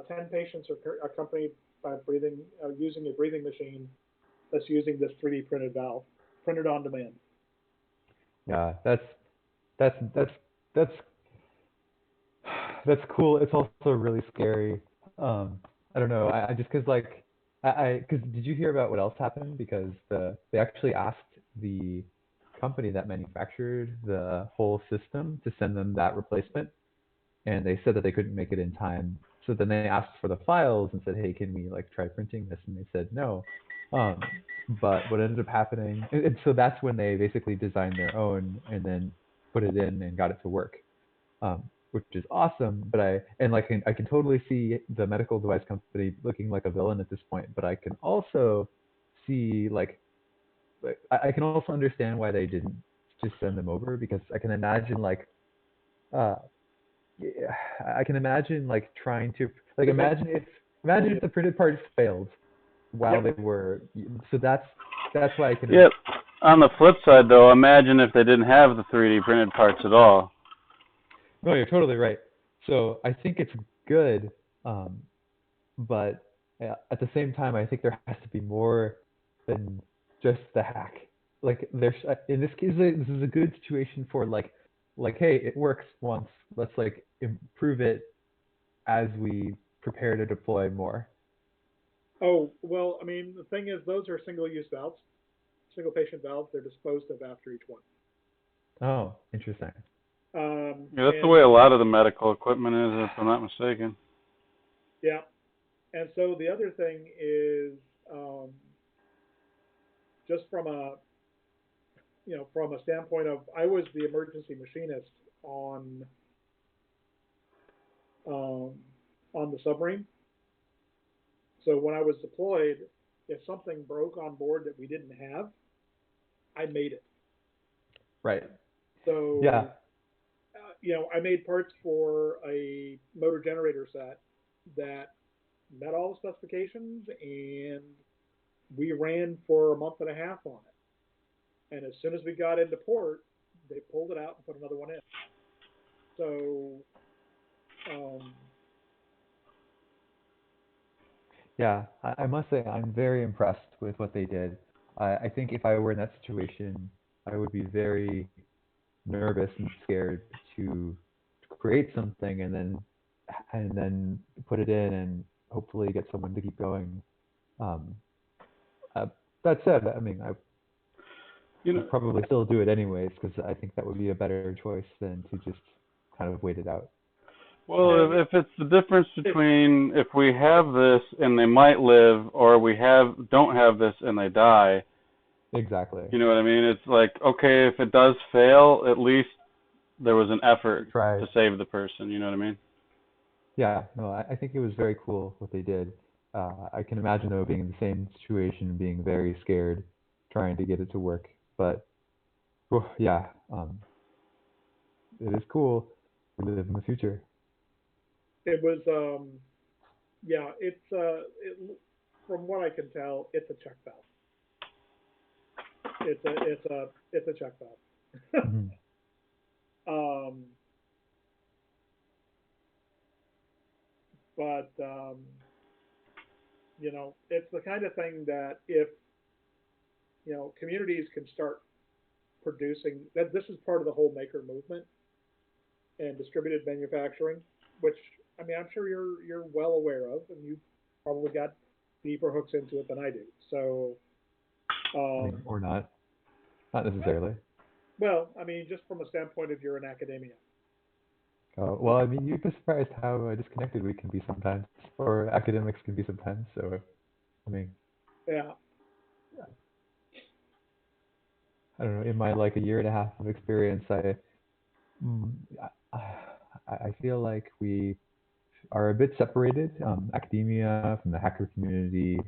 10 patients are accompanied by using a breathing machine that's using this 3D printed valve, printed on demand. Yeah, that's cool. It's also really scary. I don't know. I just because like because did you hear about what else happened? Because they actually asked the company that manufactured the whole system to send them that replacement, and they said that they couldn't make it in time. So then they asked for the files and said, "Hey, can we like try printing this?" And they said no. But what ended up happening, and so that's when they basically designed their own and then put it in and got it to work, which is awesome. But I can totally see the medical device company looking like a villain at this point. But I can also see I can also understand why they didn't just send them over, because I can imagine uh yeah, I can imagine trying to imagine if the printed parts failed while they were, so that's why I can. Yep. On the flip side, though, imagine if they didn't have the 3D printed parts at all. No, you're totally right. So I think it's good, but at the same time, I think there has to be more than just the hack. Like there's in this case, this is a good situation for hey, it works once. Let's improve it as we prepare to deploy more. Oh, well, I mean, the thing is, those are single-use valves, single-patient valves. They're disposed of after each one. Oh, interesting. Yeah, that's the way a lot of the medical equipment is, if I'm not mistaken. Yeah, and so the other thing is, just from a standpoint of, I was the emergency machinist um, on the submarine. So when I was deployed, if something broke on board that we didn't have, I made it. Right. So yeah, I made parts for a motor generator set that met all the specifications, and we ran for a month and a half on it. And as soon as we got into port, they pulled it out and put another one in. So, yeah, I must say I'm very impressed with what they did. I think if I were in that situation, I would be very nervous and scared to create something and then put it in and hopefully get someone to keep going. Um, that said, I mean, I would probably still do it anyways, because I think that would be a better choice than to just kind of wait it out. Well, if it's the difference between if we have this and they might live, or we don't have this and they die. Exactly. You know what I mean? It's like, okay, if it does fail, at least there was an effort to save the person. You know what I mean? Yeah, no, I think it was very cool what they did. I can imagine though being in the same situation, being very scared, trying to get it to work. But yeah, it is cool. we live in the future. It was, yeah, from what I can tell, it's a check valve. It's a check valve. Mm-hmm. um, but it's the kind of thing that if communities can start producing, that this is part of the whole maker movement and distributed manufacturing, which I mean I'm sure you're well aware of, and you've probably got deeper hooks into it than I do. So, Or not necessarily. well, I mean, just from a standpoint of you're in academia. Well, I mean, you'd be surprised how disconnected we can be sometimes, or academics can be sometimes. So, I mean, Yeah. I don't know. In my like a year and a half of experience, mm, I feel like we are a bit separated. Academia from the hacker community,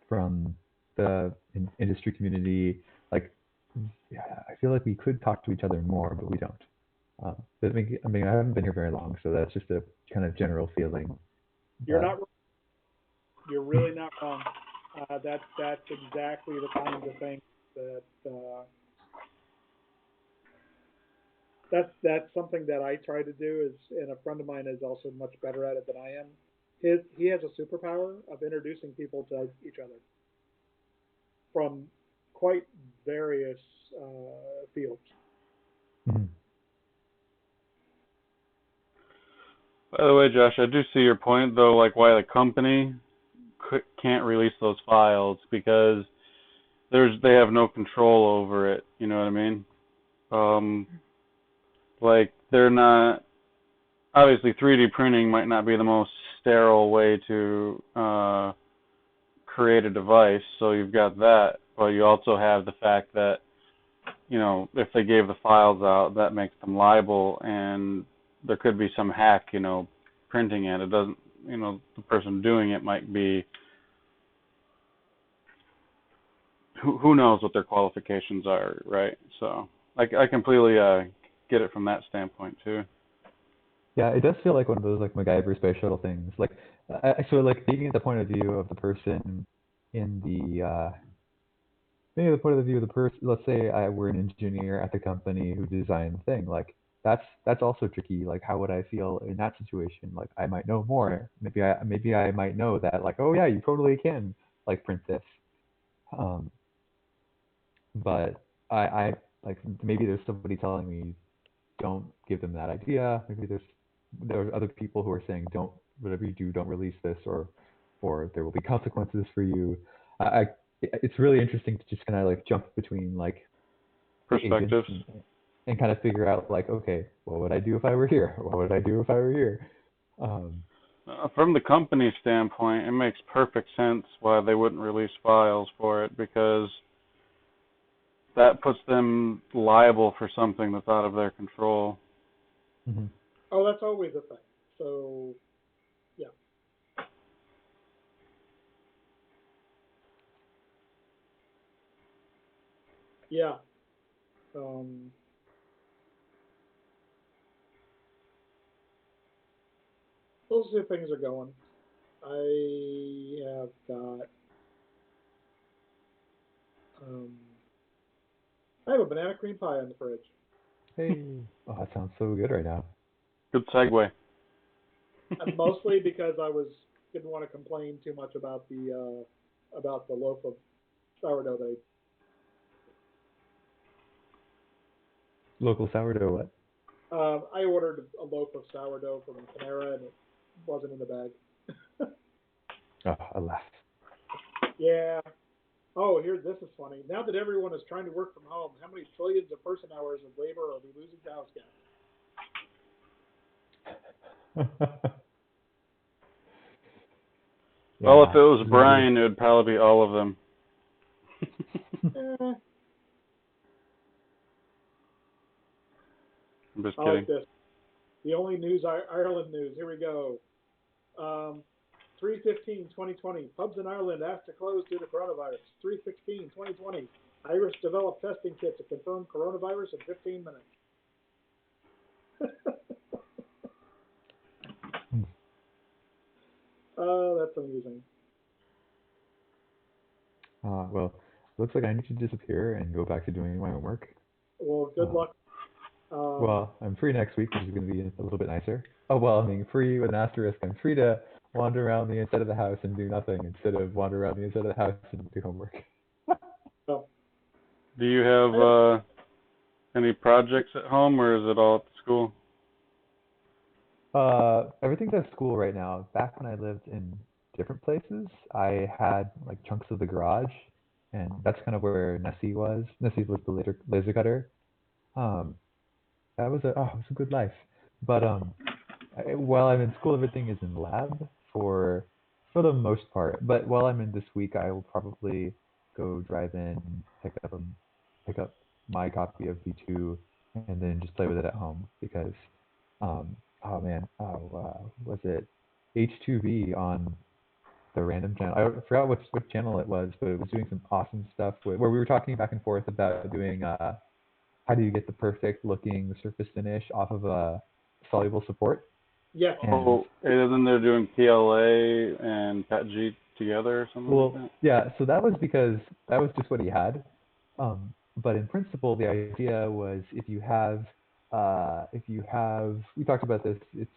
from the industry community. Like, yeah, I feel like we could talk to each other more, but we don't. But I mean, I haven't been here very long, so that's just a kind of general feeling. You're not. You're really not wrong. That's exactly the kinds of things that's something that I try to do. And a friend of mine is also much better at it than I am. He has a superpower of introducing people to each other from quite various fields. Mm-hmm. By the way, Josh, I do see your point, though, like why the company can't release those files, because they have no control over it. You know what I mean? Like they're not, obviously 3D printing might not be the most sterile way to create a device, so you've got that, but you also have the fact that if they gave the files out, that makes them liable, and there could be some hack, printing it. It doesn't, the person doing it might be, who knows what their qualifications are, right? So I completely get it from that standpoint too. Yeah, it does feel like one of those like MacGyver space shuttle things. Like, so like taking the point of view of the person in the maybe the point of view of the person. Let's say I were an engineer at the company who designed the thing. Like that's also tricky. Like, how would I feel in that situation? Like, I might know more. Maybe I might know that like, oh yeah, you totally can like print this. Um, but I like maybe there's somebody telling me don't give them that idea. Maybe there are other people who are saying don't, whatever you do, don't release this, or there will be consequences for you. It's really interesting to just kind of like jump between like the agents Perspectives. and kind of figure out like, okay, what would I do if I were here? What would I do if I were here? From the company standpoint, it makes perfect sense why they wouldn't release files for it, because that puts them liable for something that's out of their control. Mm-hmm. Oh, that's always a thing. So, yeah. Yeah. Those two things are going. I have got. I have a banana cream pie in the fridge. Hey, oh, that sounds so good right now. Good segue. And mostly because I didn't want to complain too much about the loaf of sourdough that Local sourdough, what? I ordered a loaf of sourdough from Panera and it wasn't in the bag. Oh, alas. Yeah. Oh, this is funny. Now that everyone is trying to work from home, how many trillions of person hours of labor are we losing to house gas? Well, if Yeah. it was Brian, it would probably be all of them. I'm just I kidding. like this. The only news, Ireland news. Here we go. 3/15/2020. Pubs in Ireland asked to close due to coronavirus. 3/16/2020. Irish developed testing kit to confirm coronavirus in 15 minutes. That's amusing. Well, looks like I need to disappear and go back to doing my homework. Well, good luck. Well, I'm free next week, which is going to be a little bit nicer. Oh, well, I mean, free with an asterisk. I'm free to wander around the inside of the house and do nothing instead of wander around the inside of the house and do homework. So, Do you have any projects at home, or is it all at the school? Everything's at school right now. Back when I lived in different places, I had like chunks of the garage, and that's kind of where Nessie was. Nessie was the laser cutter. Um, that was it was a good life. But while I'm in school, everything is in lab for the most part. But while I'm in this week, I will probably go drive in, pick up my copy of V2, and then just play with it at home because, oh man, was it H2V on the random channel? I forgot what channel it was, but it was doing some awesome stuff where we were talking back and forth about doing how do you get the perfect looking surface finish off of a soluble support. yeah. Oh, isn't they doing PLA and PETG together or something like that? Yeah, so that was because that was just what he had. But in principle, the idea was if you have, we talked about this, it's,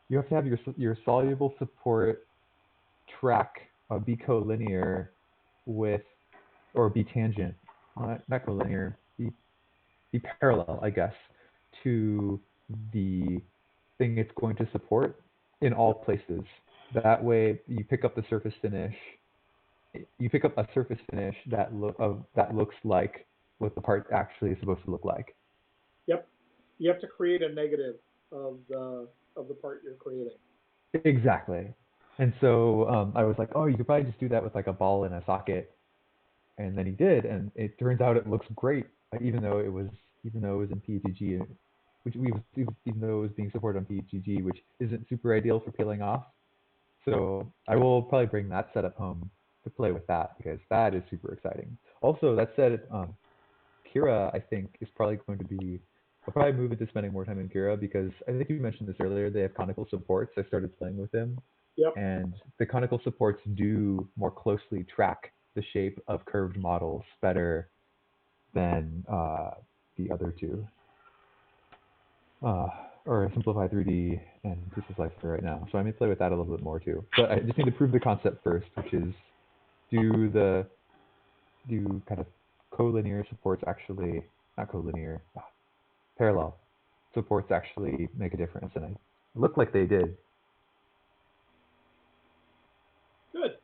you have to have your soluble support track be collinear with, or be tangent, not collinear, be parallel, I guess, to the thing it's going to support in all places. That way, you pick up the surface finish. You pick up a surface finish that looks like what the part actually is supposed to look like. Yep. You have to create a negative of the part you're creating. Exactly. And so I was like, oh, you could probably just do that with like a ball and a socket. And then he did, and it turns out it looks great, even though it was in PETG, even though it was being supported on PETG, which isn't super ideal for peeling off. So I will probably bring that setup home to play with that because that is super exciting. Also, that said, Kira, I think, is probably going to be. I'll probably move into spending more time in Kira because I think you mentioned this earlier. They have conical supports. I started playing with them, Yep. and the conical supports do more closely track the shape of curved models better than the other two. Or Simplify 3D and This is Life for right now. So I may play with that a little bit more too. But I just need to prove the concept first, which is do kind of collinear supports actually, not collinear, parallel supports actually make a difference, and it looked like they did. Good.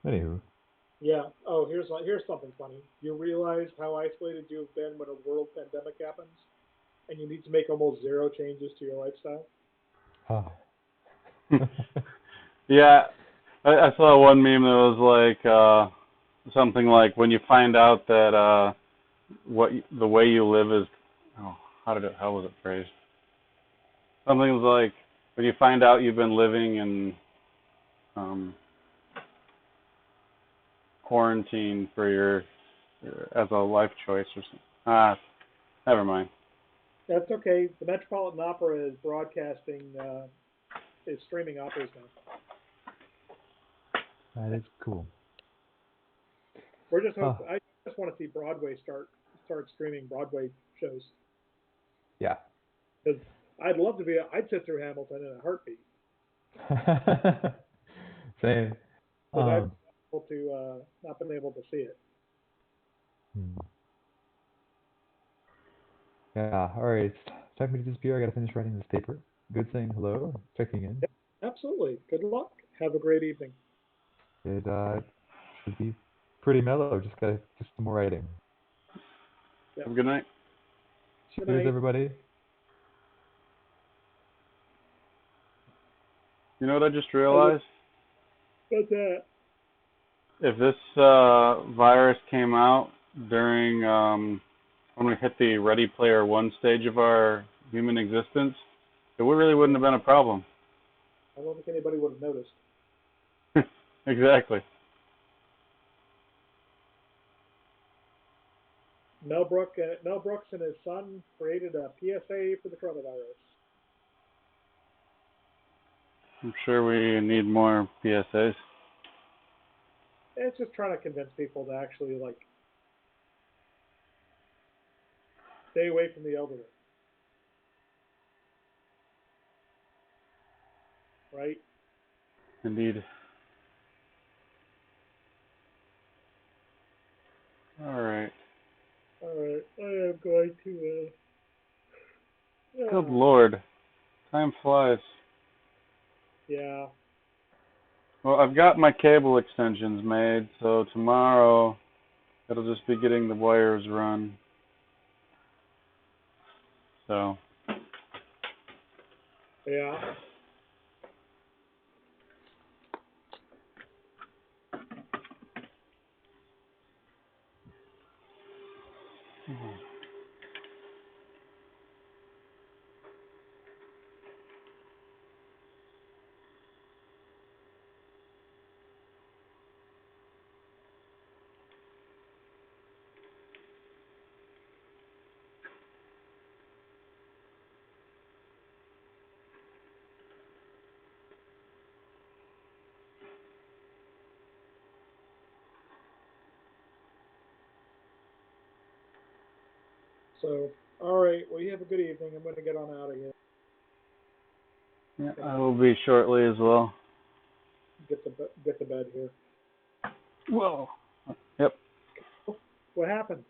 Anywho. Yeah. Oh, here's something funny. You realize how isolated you've been when a world pandemic happens, and you need to make almost zero changes to your lifestyle. Yeah, I saw one meme that was like something like when you find out that the way you live is how was it phrased? Something was like when you find out you've been living in quarantine for your as a life choice or something. Never mind. That's okay. The Metropolitan Opera is broadcasting, is streaming operas now. That is cool. We're just I just want to see Broadway start streaming Broadway shows. Yeah. Because I'd love to be. I'd sit through Hamilton in a heartbeat. Same. But I've not been able to see it. Yeah. All right. It's time for me to disappear. I got to finish writing this paper. Good saying hello. Checking in. Yep, absolutely. Good luck. Have a great evening. It should be pretty mellow. Just some more writing. Yep. Have a good night. Cheers, everybody. You know what I just realized? What's that? If this virus came out during when we hit the Ready Player One stage of our human existence, it really wouldn't have been a problem. I don't think anybody would have noticed. Exactly. Mel Brooks and his son created a PSA for the coronavirus. I'm sure we need more PSAs. It's just trying to convince people to actually like stay away from the elderly, right? Indeed. All right. All right, I am going to. Good Lord, time flies. Yeah. Well, I've got my cable extensions made, so tomorrow it'll just be getting the wires run. So. Yeah. So, all right. Well, you have a good evening. I'm going to get on out of here. Yeah, I will be shortly as well. Get to bed here. Whoa. Yep. What happened?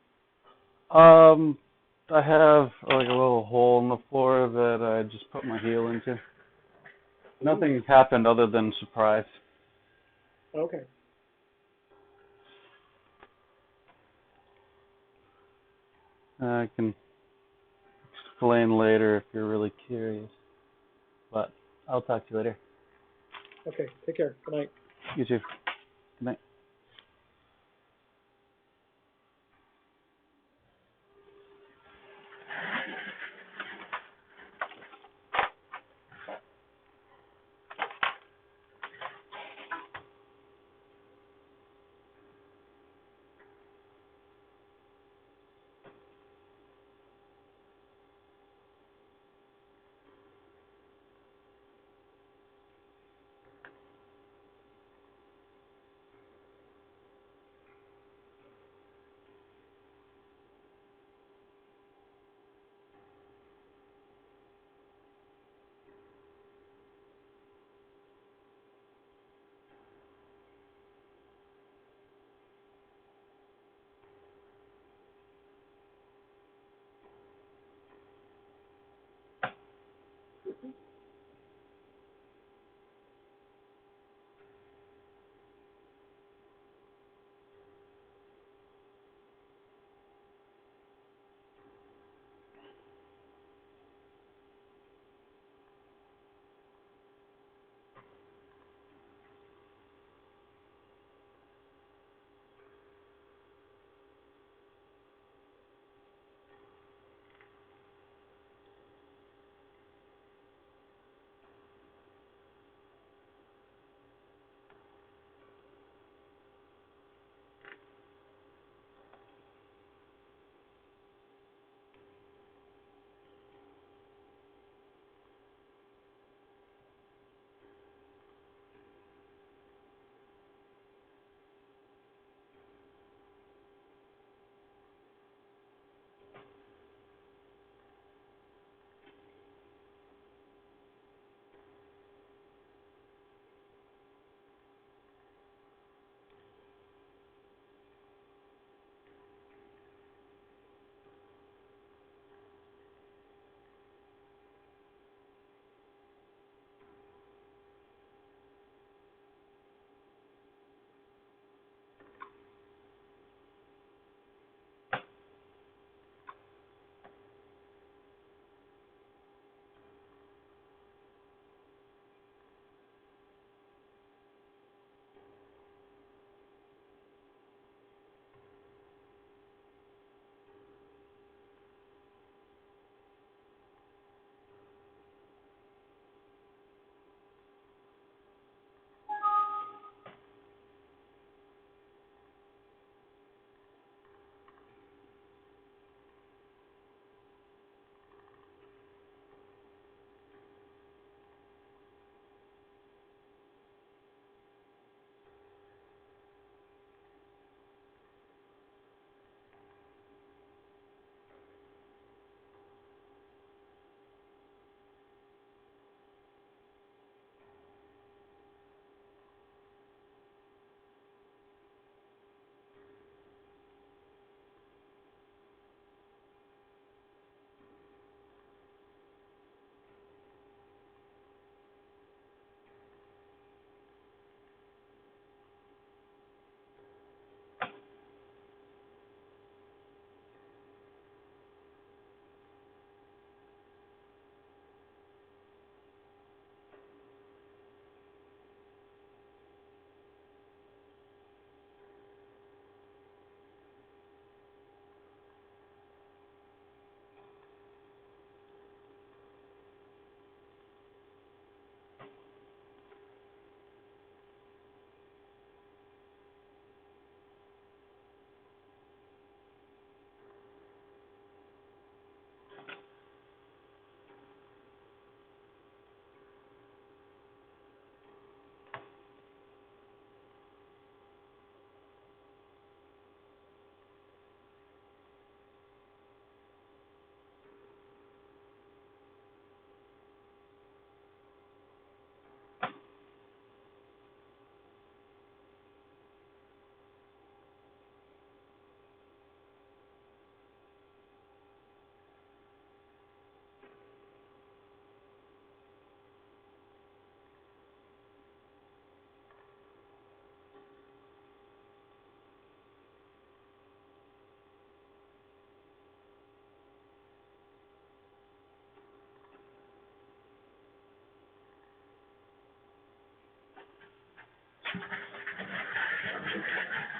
I have like a little hole in the floor that I just put my heel into. Nothing happened other than surprise. Okay. I can explain later if you're really curious. But I'll talk to you later. Okay. Take care. Good night. You too. Good night.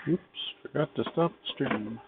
Oops, forgot to stop the stream.